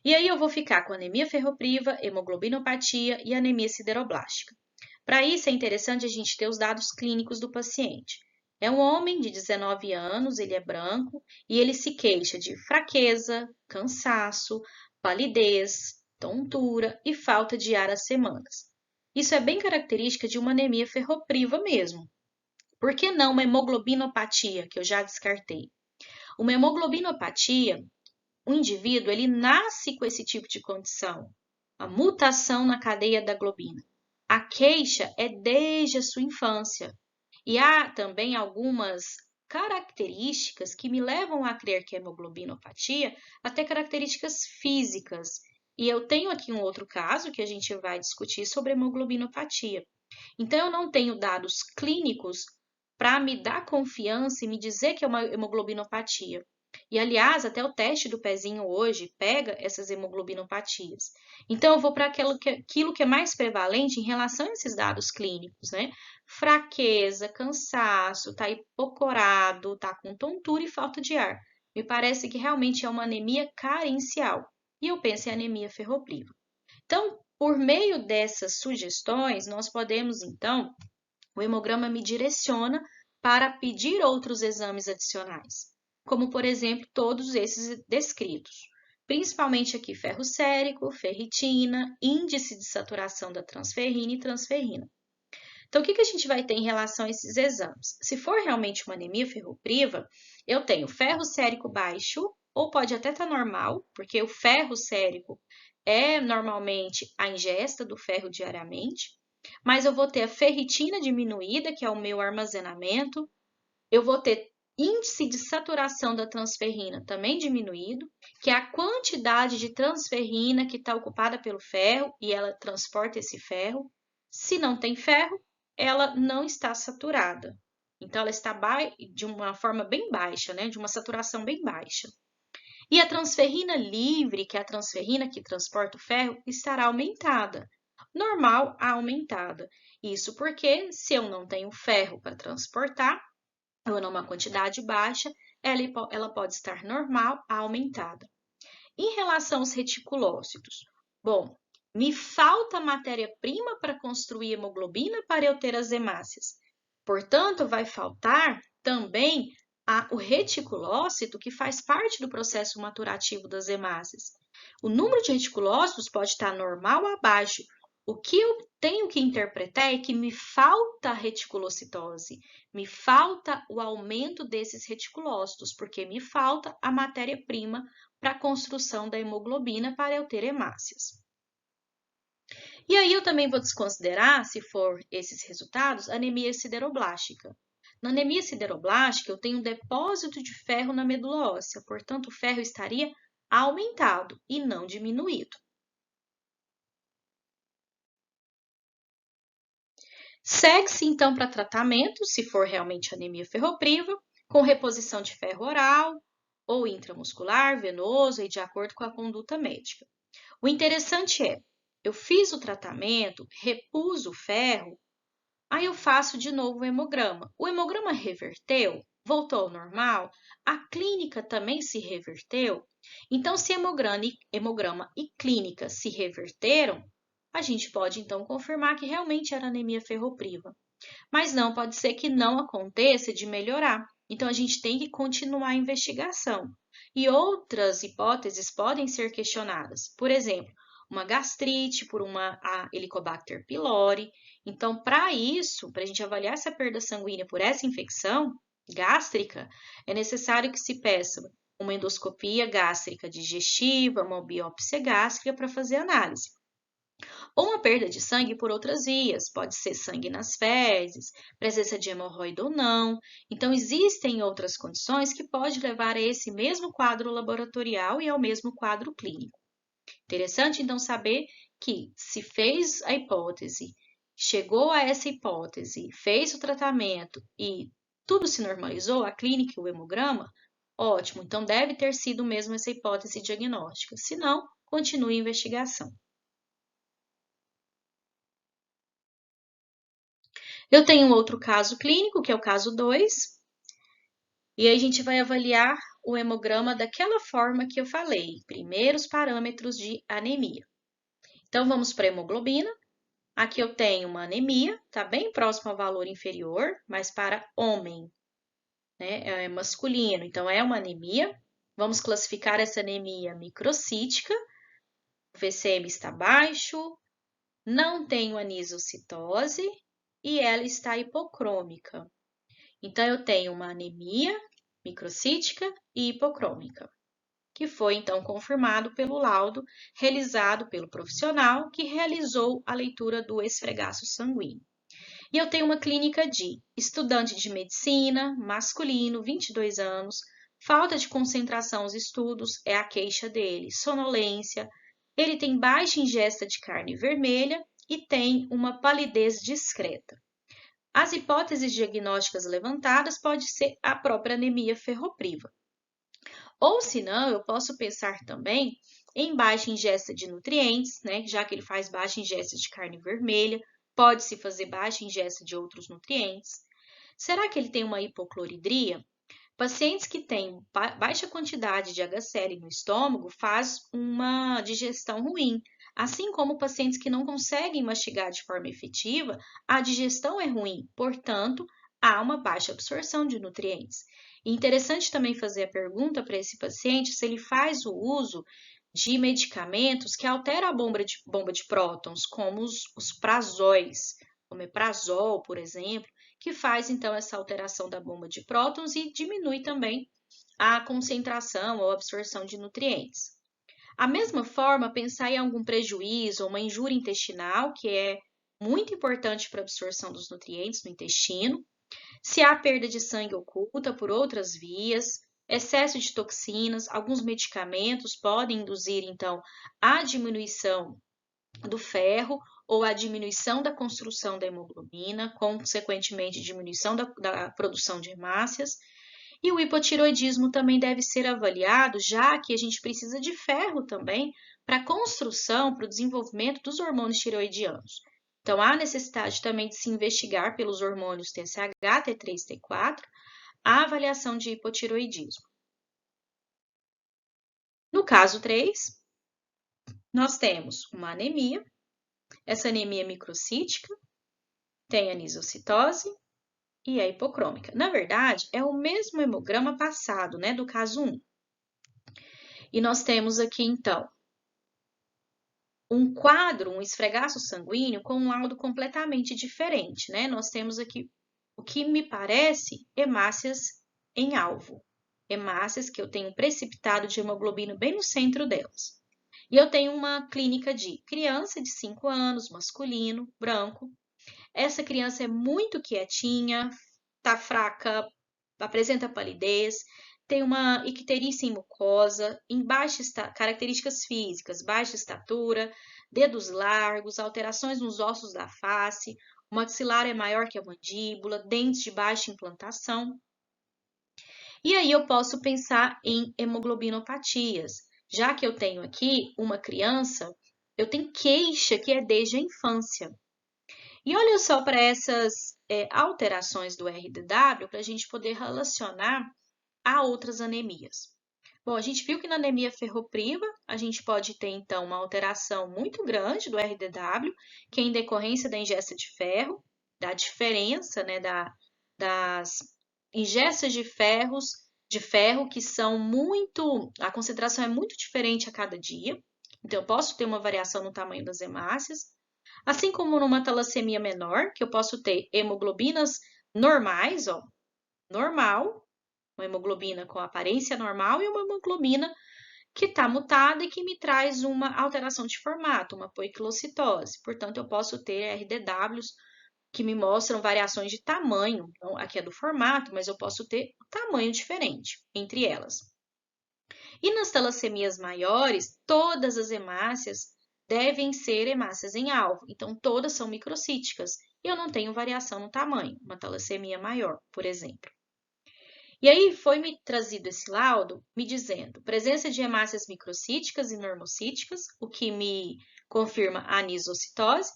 E aí eu vou ficar com anemia ferropriva, hemoglobinopatia e anemia sideroblástica. Para isso é interessante a gente ter os dados clínicos do paciente. É um homem de 19 anos, ele é branco e ele se queixa de fraqueza, cansaço, palidez, tontura e falta de ar às semanas. Isso é bem característica de uma anemia ferropriva mesmo. Por que não uma hemoglobinopatia, que eu já descartei? Uma hemoglobinopatia, o indivíduo ele nasce com esse tipo de condição, a mutação na cadeia da globina. A queixa é desde a sua infância. E há também algumas características que me levam a crer que a hemoglobinopatia, até características físicas. E eu tenho aqui um outro caso que a gente vai discutir sobre hemoglobinopatia. Então, eu não tenho dados clínicos para me dar confiança e me dizer que é uma hemoglobinopatia. E, aliás, até o teste do pezinho hoje pega essas hemoglobinopatias. Então, eu vou para aquilo que é mais prevalente em relação a esses dados clínicos, né? Fraqueza, cansaço, tá hipocorado, tá com tontura e falta de ar. Me parece que realmente é uma anemia carencial. E eu penso em anemia ferropriva. Então, por meio dessas sugestões, nós podemos, então, o hemograma me direciona para pedir outros exames adicionais, como, por exemplo, todos esses descritos, principalmente aqui ferro sérico, ferritina, índice de saturação da transferrina e transferrina. Então, o que a gente vai ter em relação a esses exames? Se for realmente uma anemia ferropriva, eu tenho ferro sérico baixo, ou pode até estar normal, porque o ferro sérico é normalmente a ingesta do ferro diariamente, mas eu vou ter a ferritina diminuída, que é o meu armazenamento, eu vou ter índice de saturação da transferrina também diminuído, que é a quantidade de transferrina que está ocupada pelo ferro e ela transporta esse ferro. Se não tem ferro, ela não está saturada. Então, ela está de uma forma bem baixa, né? De uma saturação bem baixa. E a transferrina livre, que é a transferrina que transporta o ferro, estará aumentada. Normal a aumentada. Isso porque, se eu não tenho ferro para transportar, ou numa quantidade baixa, ela pode estar normal a aumentada. Em relação aos reticulócitos, bom, me falta matéria-prima para construir hemoglobina para eu ter as hemácias. Portanto, vai faltar também o reticulócito, que faz parte do processo maturativo das hemácias. O número de reticulócitos pode estar normal ou abaixo. O que eu tenho que interpretar é que me falta a reticulocitose, me falta o aumento desses reticulócitos, porque me falta a matéria-prima para a construção da hemoglobina para eu ter hemácias. E aí eu também vou desconsiderar, se for esses resultados, anemia sideroblástica. Na anemia sideroblástica, eu tenho um depósito de ferro na medula óssea, portanto, o ferro estaria aumentado e não diminuído. Segue-se, então, para tratamento, se for realmente anemia ferropriva, com reposição de ferro oral ou intramuscular, venoso e de acordo com a conduta médica. O interessante é, eu fiz o tratamento, repus o ferro, aí eu faço de novo o hemograma. O hemograma reverteu, voltou ao normal, a clínica também se reverteu. Então, se hemograma e clínica se reverteram, a gente pode então confirmar que realmente era anemia ferropriva. Mas não, pode ser que não aconteça de melhorar. Então, a gente tem que continuar a investigação. E outras hipóteses podem ser questionadas. Por exemplo, uma gastrite por uma Helicobacter pylori. Então, para isso, para a gente avaliar essa perda sanguínea por essa infecção gástrica, é necessário que se peça uma endoscopia gástrica digestiva, uma biópsia gástrica para fazer análise. Ou uma perda de sangue por outras vias, pode ser sangue nas fezes, presença de hemorroida ou não. Então, existem outras condições que podem levar a esse mesmo quadro laboratorial e ao mesmo quadro clínico. Interessante, então, saber que se fez a hipótese, chegou a essa hipótese, fez o tratamento e tudo se normalizou, a clínica e o hemograma, ótimo, então deve ter sido mesmo essa hipótese diagnóstica. Se não, continue a investigação. Eu tenho um outro caso clínico, que é o caso 2, e aí a gente vai avaliar o hemograma daquela forma que eu falei, primeiros parâmetros de anemia. Então, vamos para a hemoglobina. Aqui eu tenho uma anemia, está bem próximo ao valor inferior, mas para homem, né? É masculino, então é uma anemia. Vamos classificar essa anemia microcítica. O VCM está baixo, não tenho anisocitose e ela está hipocrômica. Então, eu tenho uma anemia microcítica e hipocrômica, que foi, então, confirmado pelo laudo realizado pelo profissional que realizou a leitura do esfregaço sanguíneo. E eu tenho uma clínica de estudante de medicina, masculino, 22 anos, falta de concentração aos estudos é a queixa dele, sonolência, ele tem baixa ingesta de carne vermelha e tem uma palidez discreta. As hipóteses diagnósticas levantadas pode ser a própria anemia ferropriva. Ou se não, eu posso pensar também em baixa ingesta de nutrientes, né? Já que ele faz baixa ingesta de carne vermelha, pode-se fazer baixa ingesta de outros nutrientes. Será que ele tem uma hipocloridria? Pacientes que têm baixa quantidade de HCl no estômago faz uma digestão ruim, assim como pacientes que não conseguem mastigar de forma efetiva, a digestão é ruim, portanto, há uma baixa absorção de nutrientes. E interessante também fazer a pergunta para esse paciente se ele faz o uso de medicamentos que alteram a bomba de prótons, como os prazóis, omeprazol, por exemplo, que faz então essa alteração da bomba de prótons e diminui também a concentração ou absorção de nutrientes. A mesma forma, pensar em algum prejuízo ou uma injúria intestinal, que é muito importante para a absorção dos nutrientes no intestino, se há perda de sangue oculta por outras vias, excesso de toxinas, alguns medicamentos podem induzir então a diminuição do ferro ou a diminuição da construção da hemoglobina, consequentemente diminuição da produção de hemácias. E o hipotiroidismo também deve ser avaliado, já que a gente precisa de ferro também para a construção, para o desenvolvimento dos hormônios tiroidianos. Então, há necessidade também de se investigar pelos hormônios TSH, T3, T4, a avaliação de hipotiroidismo. No caso 3, nós temos uma anemia. Essa anemia é microcítica, tem anisocitose e é hipocrômica. Na verdade, é o mesmo hemograma passado, né, do caso 1. E nós temos aqui, então, um quadro, um esfregaço sanguíneo com um laudo completamente diferente, né? Nós temos aqui o que me parece hemácias em alvo. Hemácias que eu tenho precipitado de hemoglobina bem no centro delas. E eu tenho uma clínica de criança de 5 anos, masculino, branco. Essa criança é muito quietinha, tá fraca, apresenta palidez, tem uma icterícia em mucosa, em características físicas, baixa estatura, dedos largos, alterações nos ossos da face, o maxilar é maior que a mandíbula, dentes de baixa implantação. E aí eu posso pensar em hemoglobinopatias, já que eu tenho aqui uma criança, eu tenho queixa que é desde a infância. E olha só para essas alterações do RDW para a gente poder relacionar a outras anemias. Bom, a gente viu que na anemia ferropriva a gente pode ter então uma alteração muito grande do RDW, que é em decorrência da ingesta de ferro, da diferença, né, das ingestas de ferro que são a concentração é muito diferente a cada dia. Então, eu posso ter uma variação no tamanho das hemácias, assim como numa talassemia menor, que eu posso ter hemoglobinas normais, ó, normal, uma hemoglobina com aparência normal e uma hemoglobina que está mutada e que me traz uma alteração de formato, uma poiquilocitose. Portanto, eu posso ter RDWs que me mostram variações de tamanho. Então, aqui é do formato, mas eu posso ter tamanho diferente entre elas. E nas talassemias maiores, todas as hemácias devem ser hemácias em alvo. Então, todas são microcíticas. E eu não tenho variação no tamanho, uma talassemia maior, por exemplo. E aí foi-me trazido esse laudo me dizendo presença de hemácias microcíticas e normocíticas, o que me confirma a anisocitose,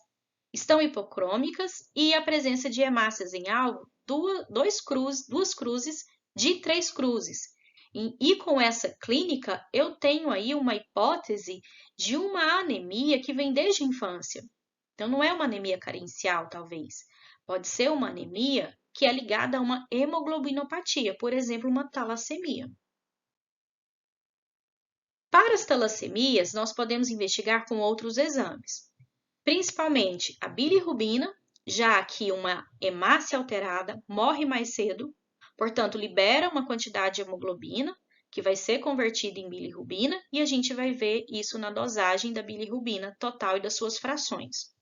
estão hipocrômicas e a presença de hemácias em alvo, duas cruzes de 3 cruzes. E com essa clínica, eu tenho aí uma hipótese de uma anemia que vem desde a infância. Então, não é uma anemia carencial, talvez. Pode ser uma anemia que é ligada a uma hemoglobinopatia, por exemplo, uma talassemia. Para as talassemias, nós podemos investigar com outros exames, principalmente a bilirrubina, já que uma hemácia alterada morre mais cedo, portanto, libera uma quantidade de hemoglobina, que vai ser convertida em bilirrubina, e a gente vai ver isso na dosagem da bilirrubina total e das suas frações.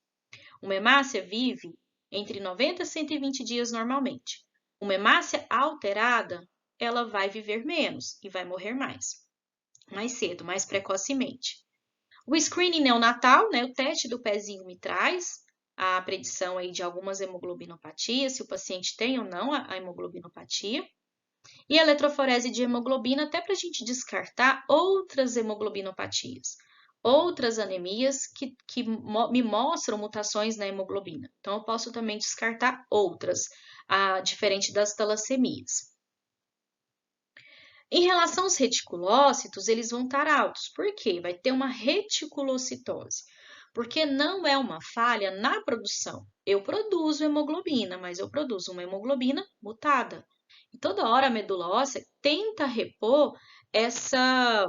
Uma hemácia vive entre 90 e 120 dias normalmente. Uma hemácia alterada, ela vai viver menos e vai morrer mais cedo, mais precocemente. O screening neonatal, né, o teste do pezinho me traz a predição aí de algumas hemoglobinopatias, se o paciente tem ou não a hemoglobinopatia. E a eletroforese de hemoglobina até para a gente descartar outras hemoglobinopatias, outras anemias que me mostram mutações na hemoglobina. Então, eu posso também descartar outras, diferente das talassemias. Em relação aos reticulócitos, eles vão estar altos. Por quê? Vai ter uma reticulocitose. Porque não é uma falha na produção. Eu produzo hemoglobina, mas eu produzo uma hemoglobina mutada. E toda hora a medula óssea tenta repor essa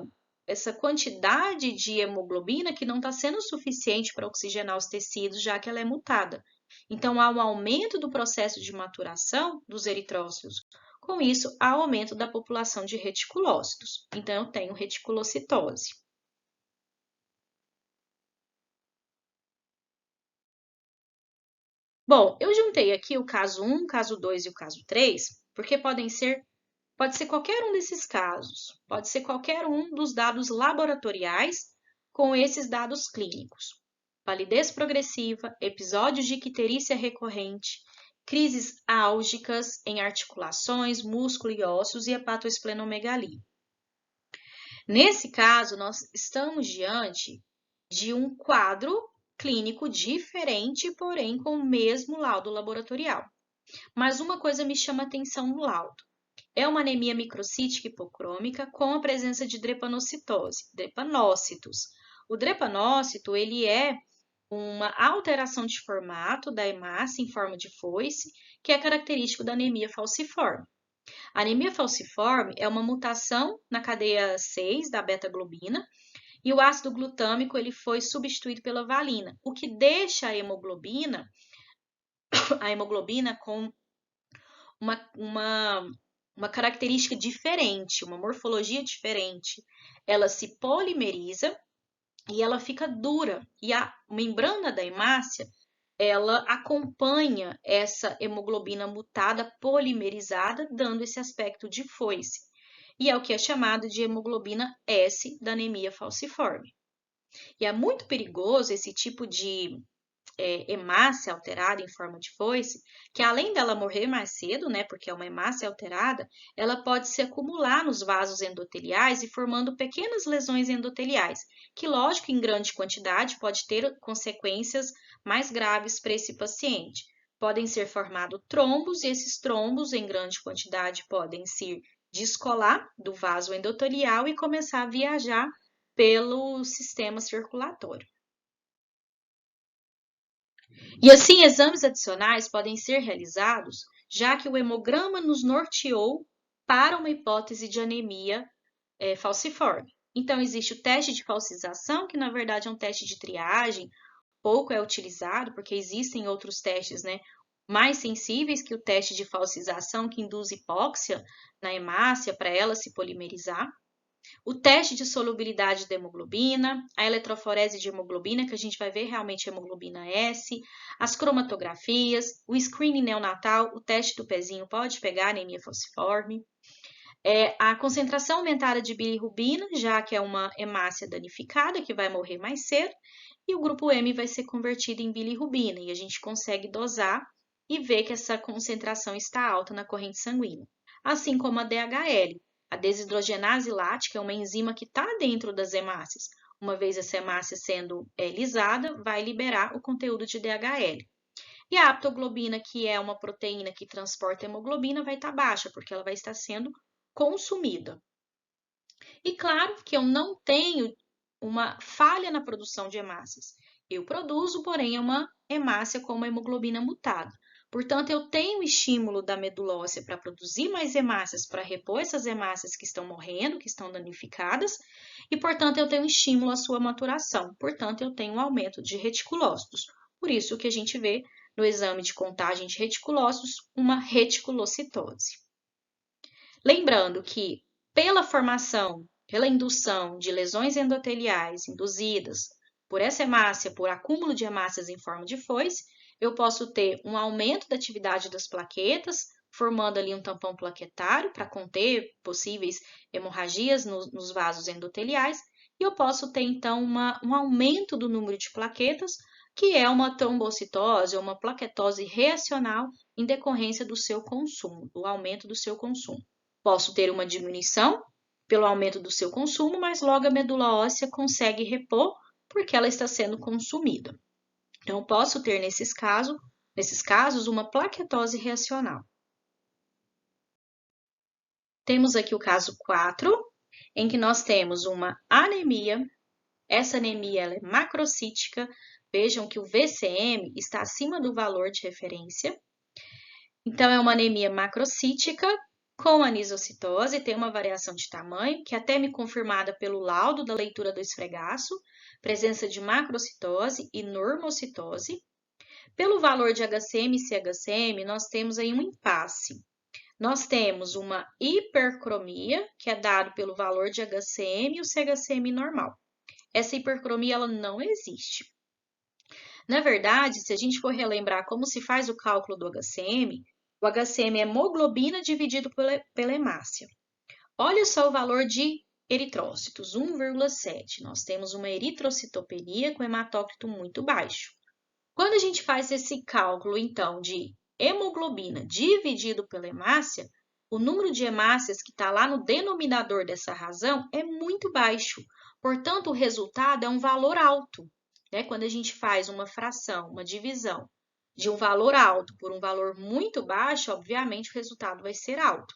quantidade de hemoglobina que não está sendo suficiente para oxigenar os tecidos, já que ela é mutada. Então, há um aumento do processo de maturação dos eritrócitos. Com isso, há aumento da população de reticulócitos. Então, eu tenho reticulocitose. Bom, eu juntei aqui o caso 1, o caso 2 e o caso 3, porque pode ser qualquer um desses casos, pode ser qualquer um dos dados laboratoriais com esses dados clínicos. Palidez progressiva, episódios de icterícia recorrente, crises álgicas em articulações, músculo e ossos e hepatoesplenomegalia. Nesse caso, nós estamos diante de um quadro clínico diferente, porém com o mesmo laudo laboratorial. Mas uma coisa me chama atenção no laudo. É uma anemia microcítica hipocrômica com a presença de drepanocitose, drepanócitos. O drepanócito, ele é uma alteração de formato da hemácia em forma de foice, que é característico da anemia falciforme. A anemia falciforme é uma mutação na cadeia 6 da beta-globina e o ácido glutâmico ele foi substituído pela valina, o que deixa a hemoglobina com uma característica diferente, uma morfologia diferente. Ela se polimeriza e ela fica dura. E a membrana da hemácia, ela acompanha essa hemoglobina mutada polimerizada, dando esse aspecto de foice. E é o que é chamado de hemoglobina S da anemia falciforme. E é muito perigoso esse tipo de hemácia alterada em forma de foice, que além dela morrer mais cedo, né, porque é uma hemácia alterada, ela pode se acumular nos vasos endoteliais e formando pequenas lesões endoteliais, que, lógico, em grande quantidade pode ter consequências mais graves para esse paciente. Podem ser formados trombos e esses trombos, em grande quantidade, podem se descolar do vaso endotelial e começar a viajar pelo sistema circulatório. E assim, exames adicionais podem ser realizados, já que o hemograma nos norteou para uma hipótese de anemia falciforme. Então, existe o teste de falcização, que na verdade é um teste de triagem, pouco é utilizado, porque existem outros testes, né, mais sensíveis que o teste de falcização, que induz hipóxia na hemácia para ela se polimerizar. O teste de solubilidade da hemoglobina, a eletroforese de hemoglobina, que a gente vai ver realmente a hemoglobina S, as cromatografias, o screening neonatal, o teste do pezinho pode pegar anemia falciforme, a concentração aumentada de bilirrubina, já que é uma hemácia danificada, que vai morrer mais cedo, e o grupo M vai ser convertido em bilirrubina, e a gente consegue dosar e ver que essa concentração está alta na corrente sanguínea, assim como a DHL. A desidrogenase lática é uma enzima que está dentro das hemácias. Uma vez essa hemácia sendo lisada, vai liberar o conteúdo de DHL. E a aptoglobina, que é uma proteína que transporta hemoglobina, vai estar baixa, porque ela vai estar sendo consumida. E claro que eu não tenho uma falha na produção de hemácias. Eu produzo, porém, uma hemácia com uma hemoglobina mutada. Portanto, eu tenho estímulo da medula óssea para produzir mais hemácias, para repor essas hemácias que estão morrendo, que estão danificadas, e, portanto, eu tenho estímulo à sua maturação. Portanto, eu tenho um aumento de reticulócitos. Por isso que a gente vê no exame de contagem de reticulócitos uma reticulocitose. Lembrando que, pela indução de lesões endoteliais induzidas por essa hemácia, por acúmulo de hemácias em forma de foice, eu posso ter um aumento da atividade das plaquetas, formando ali um tampão plaquetário para conter possíveis hemorragias nos vasos endoteliais, e eu posso ter, então, um aumento do número de plaquetas, que é uma trombocitose ou uma plaquetose reacional em decorrência do seu consumo, do aumento do seu consumo. Posso ter uma diminuição pelo aumento do seu consumo, mas logo a medula óssea consegue repor porque ela está sendo consumida. Então, posso ter, nesses casos, uma plaquetose reacional. Temos aqui o caso 4, em que nós temos uma anemia. Essa anemia ela é macrocítica. Vejam que o VCM está acima do valor de referência. Então, é uma anemia macrocítica com anisocitose, tem uma variação de tamanho, que até me confirmada pelo laudo da leitura do esfregaço, presença de macrocitose e normocitose. Pelo valor de HCM e CHCM, nós temos aí um impasse. Nós temos uma hipercromia, que é dado pelo valor de HCM e o CHCM normal. Essa hipercromia ela não existe. Na verdade, se a gente for relembrar como se faz o cálculo do HCM, o HCM é hemoglobina dividido pela hemácia. Olha só o valor de eritrócitos, 1,7. Nós temos uma eritrocitopenia com hematócrito muito baixo. Quando a gente faz esse cálculo, então, de hemoglobina dividido pela hemácia, o número de hemácias que está lá no denominador dessa razão é muito baixo. Portanto, o resultado é um valor alto. Né? Quando a gente faz uma fração, uma divisão de um valor alto por um valor muito baixo, obviamente o resultado vai ser alto.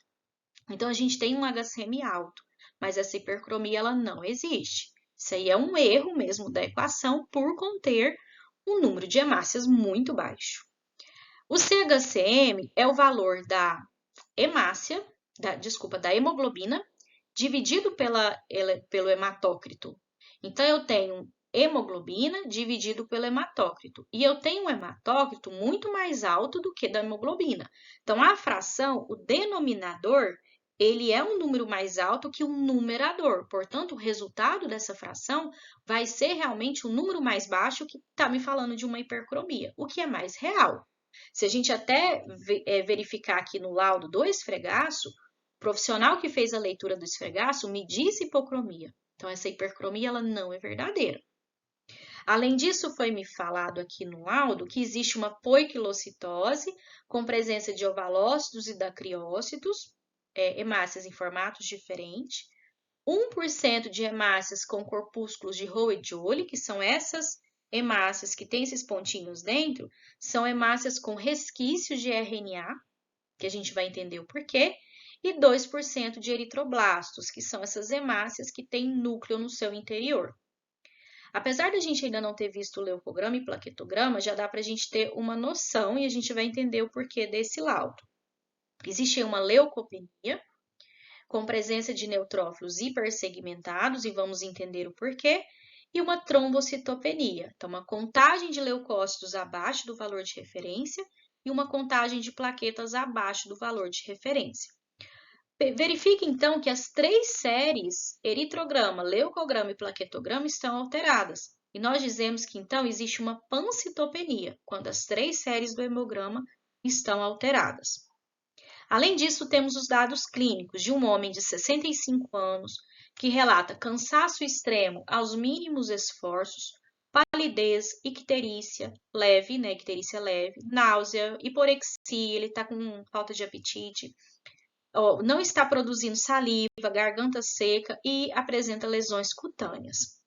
Então, a gente tem um HCM alto, mas essa hipercromia ela não existe. Isso aí é um erro mesmo da equação por conter um número de hemácias muito baixo. O CHCM é o valor da hemácia, da hemoglobina, dividido pelo hematócrito. Então, eu tenho hemoglobina dividido pelo hematócrito. E eu tenho um hematócrito muito mais alto do que da hemoglobina. Então, a fração, o denominador, ele é um número mais alto que o numerador. Portanto, o resultado dessa fração vai ser realmente um número mais baixo que está me falando de uma hipercromia, o que é mais real. Se a gente até verificar aqui no laudo do esfregaço, o profissional que fez a leitura do esfregaço me disse hipocromia. Então, essa hipercromia ela não é verdadeira. Além disso, foi me falado aqui no laudo que existe uma poiquilocitose com presença de ovalócitos e dacriócitos, hemácias em formatos diferentes, 1% de hemácias com corpúsculos de Rowe e Joly, que são essas hemácias que têm esses pontinhos dentro, são hemácias com resquícios de RNA, que a gente vai entender o porquê, e 2% de eritroblastos, que são essas hemácias que têm núcleo no seu interior. Apesar da gente ainda não ter visto o leucograma e plaquetograma, já dá para a gente ter uma noção e a gente vai entender o porquê desse laudo. Existe uma leucopenia, com presença de neutrófilos hipersegmentados, e vamos entender o porquê, e uma trombocitopenia, então uma contagem de leucócitos abaixo do valor de referência e uma contagem de plaquetas abaixo do valor de referência. Verifique, então, que as 3 séries, eritrograma, leucograma e plaquetograma, estão alteradas. E nós dizemos que, então, existe uma pancitopenia, quando as 3 séries do hemograma estão alteradas. Além disso, temos os dados clínicos de um homem de 65 anos que relata cansaço extremo aos mínimos esforços, palidez, icterícia leve, náusea, hiporexia, ele está com falta de apetite, não está produzindo saliva, garganta seca e apresenta lesões cutâneas.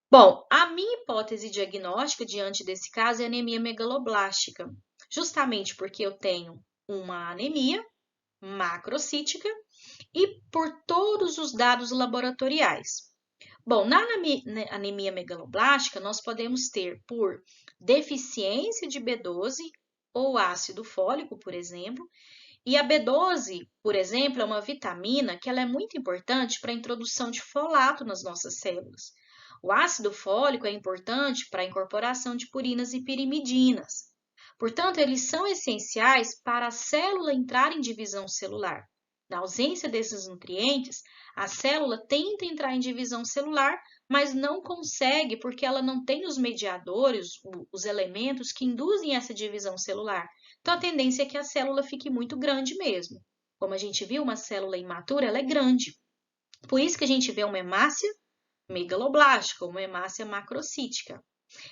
Bom, a minha hipótese diagnóstica diante desse caso é anemia megaloblástica, justamente porque eu tenho uma anemia macrocítica e por todos os dados laboratoriais. Bom, na anemia megaloblástica, nós podemos ter por deficiência de B12 ou ácido fólico, por exemplo, e a B12, por exemplo, é uma vitamina que ela é muito importante para a introdução de folato nas nossas células. O ácido fólico é importante para a incorporação de purinas e pirimidinas. Portanto, eles são essenciais para a célula entrar em divisão celular. Na ausência desses nutrientes, a célula tenta entrar em divisão celular, mas não consegue porque ela não tem os mediadores, os elementos que induzem essa divisão celular. Então, a tendência é que a célula fique muito grande mesmo. Como a gente viu, uma célula imatura, ela é grande. Por isso que a gente vê uma hemácia megaloblástica, uma hemácia macrocítica.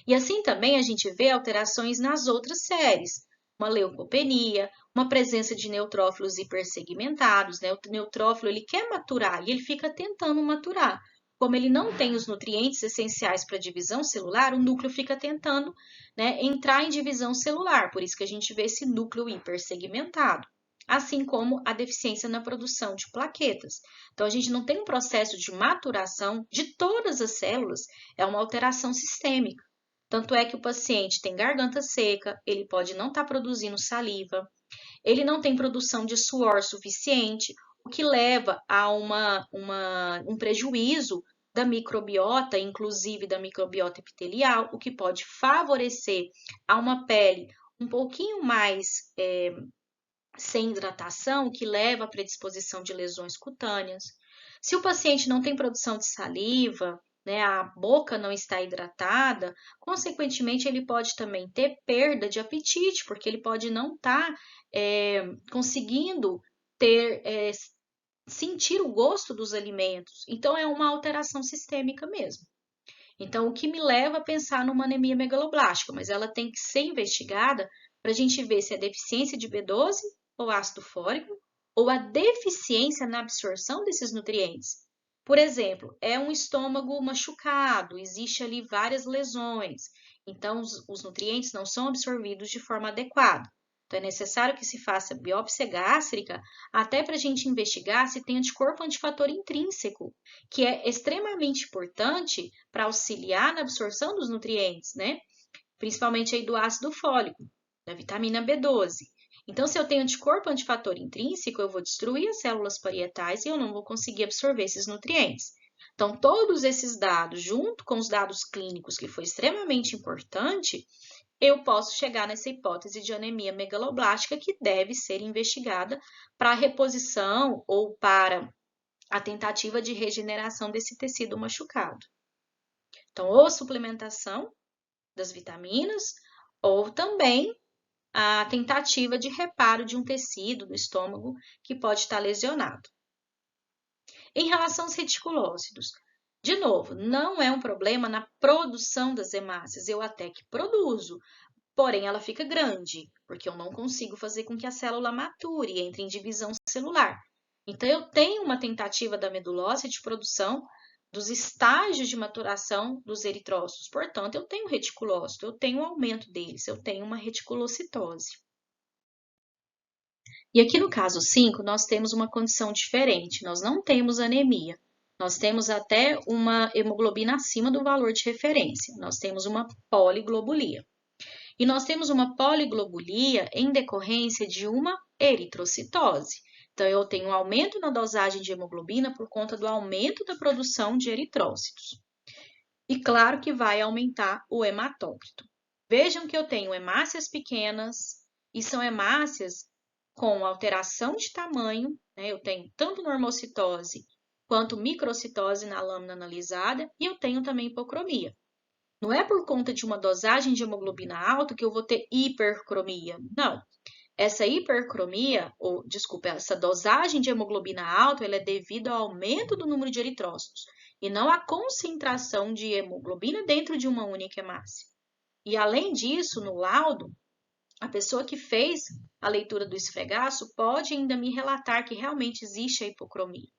E assim também a gente vê alterações nas outras séries. uma leucopenia, uma presença de neutrófilos hipersegmentados, né? O neutrófilo ele quer maturar e ele fica tentando maturar. Como ele não tem os nutrientes essenciais para a divisão celular, o núcleo fica tentando, né, entrar em divisão celular, por isso que a gente vê esse núcleo hipersegmentado. Assim como a deficiência na produção de plaquetas. Então, a gente não tem um processo de maturação de todas as células, é uma alteração sistêmica. Tanto é que o paciente tem garganta seca, ele pode não estar produzindo saliva, ele não tem produção de suor suficiente, o que leva a um prejuízo da microbiota, inclusive da microbiota epitelial, o que pode favorecer a uma pele um pouquinho mais sem hidratação, que leva à predisposição de lesões cutâneas. Se o paciente não tem produção de saliva, né, a boca não está hidratada, consequentemente ele pode também ter perda de apetite, porque ele pode não estar conseguindo sentir o gosto dos alimentos. Então é uma alteração sistêmica mesmo. Então, o que me leva a pensar numa anemia megaloblástica, mas ela tem que ser investigada para a gente ver se é deficiência de B12 ou ácido fólico, ou a deficiência na absorção desses nutrientes. Por exemplo, é um estômago machucado, existe ali várias lesões, então os nutrientes não são absorvidos de forma adequada. Então, é necessário que se faça biópsia gástrica até para a gente investigar se tem anticorpo antifator intrínseco, que é extremamente importante para auxiliar na absorção dos nutrientes, né? Principalmente aí do ácido fólico, da vitamina B12. Então, se eu tenho anticorpo antifator intrínseco, eu vou destruir as células parietais e eu não vou conseguir absorver esses nutrientes. Então, todos esses dados, junto com os dados clínicos, que foi extremamente importante, eu posso chegar nessa hipótese de anemia megaloblástica que deve ser investigada para a reposição ou para a tentativa de regeneração desse tecido machucado. Então, ou suplementação das vitaminas, ou também a tentativa de reparo de um tecido do estômago que pode estar lesionado. Em relação aos reticulócitos, de novo, não é um problema na produção das hemácias, eu até que produzo, porém ela fica grande, porque eu não consigo fazer com que a célula mature, entre em divisão celular. Então, eu tenho uma tentativa da medulose de produção dos estágios de maturação dos eritrócitos. Portanto, eu tenho reticulócito, eu tenho um aumento deles, eu tenho uma reticulocitose. E aqui no caso 5, nós temos uma condição diferente, nós não temos anemia. Nós temos até uma hemoglobina acima do valor de referência, nós temos uma poliglobulia. E nós temos uma poliglobulia em decorrência de uma eritrocitose. Então, eu tenho um aumento na dosagem de hemoglobina por conta do aumento da produção de eritrócitos. E claro que vai aumentar o hematócrito. Vejam que eu tenho hemácias pequenas e são hemácias com alteração de tamanho, né? Eu tenho tanto normocitose quanto microcitose na lâmina analisada e eu tenho também hipocromia. Não é por conta de uma dosagem de hemoglobina alta que eu vou ter hipercromia. Não. Essa hipercromia, essa dosagem de hemoglobina alta, ela é devido ao aumento do número de eritrócitos e não à concentração de hemoglobina dentro de uma única hemácia. E além disso, no laudo, a pessoa que fez a leitura do esfregaço pode ainda me relatar que realmente existe a hipocromia.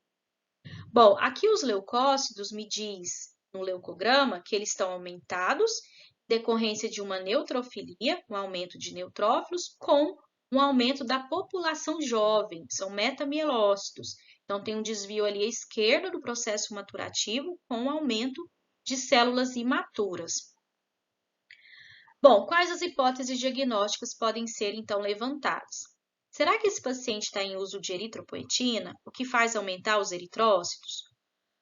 Bom, aqui os leucócitos me diz no leucograma que eles estão aumentados, decorrência de uma neutrofilia, um aumento de neutrófilos, com um aumento da população jovem, são metamielócitos. Então, tem um desvio ali à esquerda do processo maturativo, com um aumento de células imaturas. Bom, quais as hipóteses diagnósticas podem ser, então, levantadas? Será que esse paciente está em uso de eritropoetina, o que faz aumentar os eritrócitos?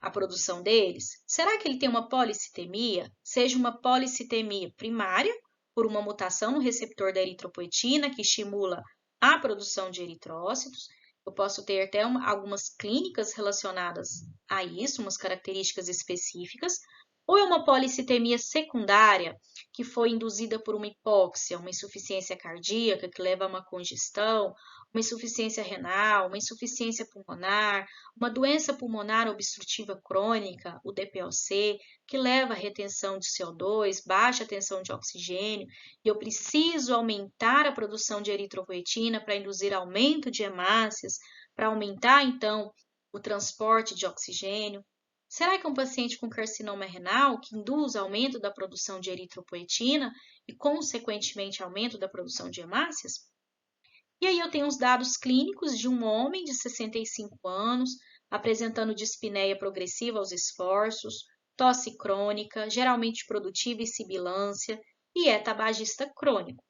A produção deles? Será que ele tem uma policitemia, seja uma policitemia primária, por uma mutação no receptor da eritropoetina, que estimula a produção de eritrócitos? Eu posso ter até algumas clínicas relacionadas a isso, umas características específicas, Ou é uma policitemia secundária, que foi induzida por uma hipóxia, uma insuficiência cardíaca que leva a uma congestão, uma insuficiência renal, uma insuficiência pulmonar, uma doença pulmonar obstrutiva crônica, o DPOC, que leva à retenção de CO2, baixa tensão de oxigênio, e eu preciso aumentar a produção de eritropoetina para induzir aumento de hemácias, para aumentar, então, o transporte de oxigênio. Será que um paciente com carcinoma renal, que induz aumento da produção de eritropoetina e, consequentemente, aumento da produção de hemácias? E aí eu tenho os dados clínicos de um homem de 65 anos, apresentando dispneia progressiva aos esforços, tosse crônica, geralmente produtiva e sibilância, e é tabagista crônico.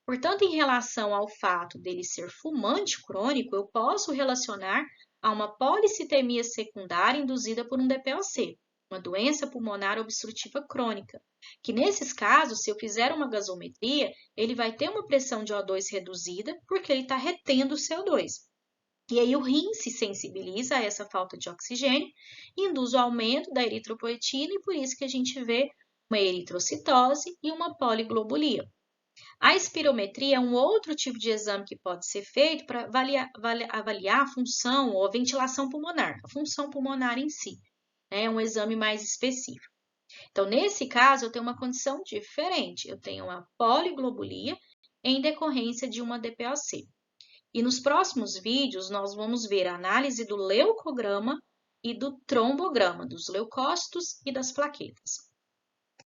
Portanto, em relação ao fato dele ser fumante crônico, eu posso relacionar a uma policitemia secundária induzida por um DPOC, uma doença pulmonar obstrutiva crônica, que nesses casos, se eu fizer uma gasometria, ele vai ter uma pressão de O2 reduzida porque ele está retendo o CO2. E aí o rim se sensibiliza a essa falta de oxigênio, induz o aumento da eritropoetina e por isso que a gente vê uma eritrocitose e uma poliglobulia. A espirometria é um outro tipo de exame que pode ser feito para avaliar a função ou a ventilação pulmonar, a função pulmonar em si. É um exame mais específico. Então, nesse caso, eu tenho uma condição diferente. Eu tenho uma poliglobulia em decorrência de uma DPOC. E nos próximos vídeos, nós vamos ver a análise do leucograma e do trombograma, dos leucócitos e das plaquetas.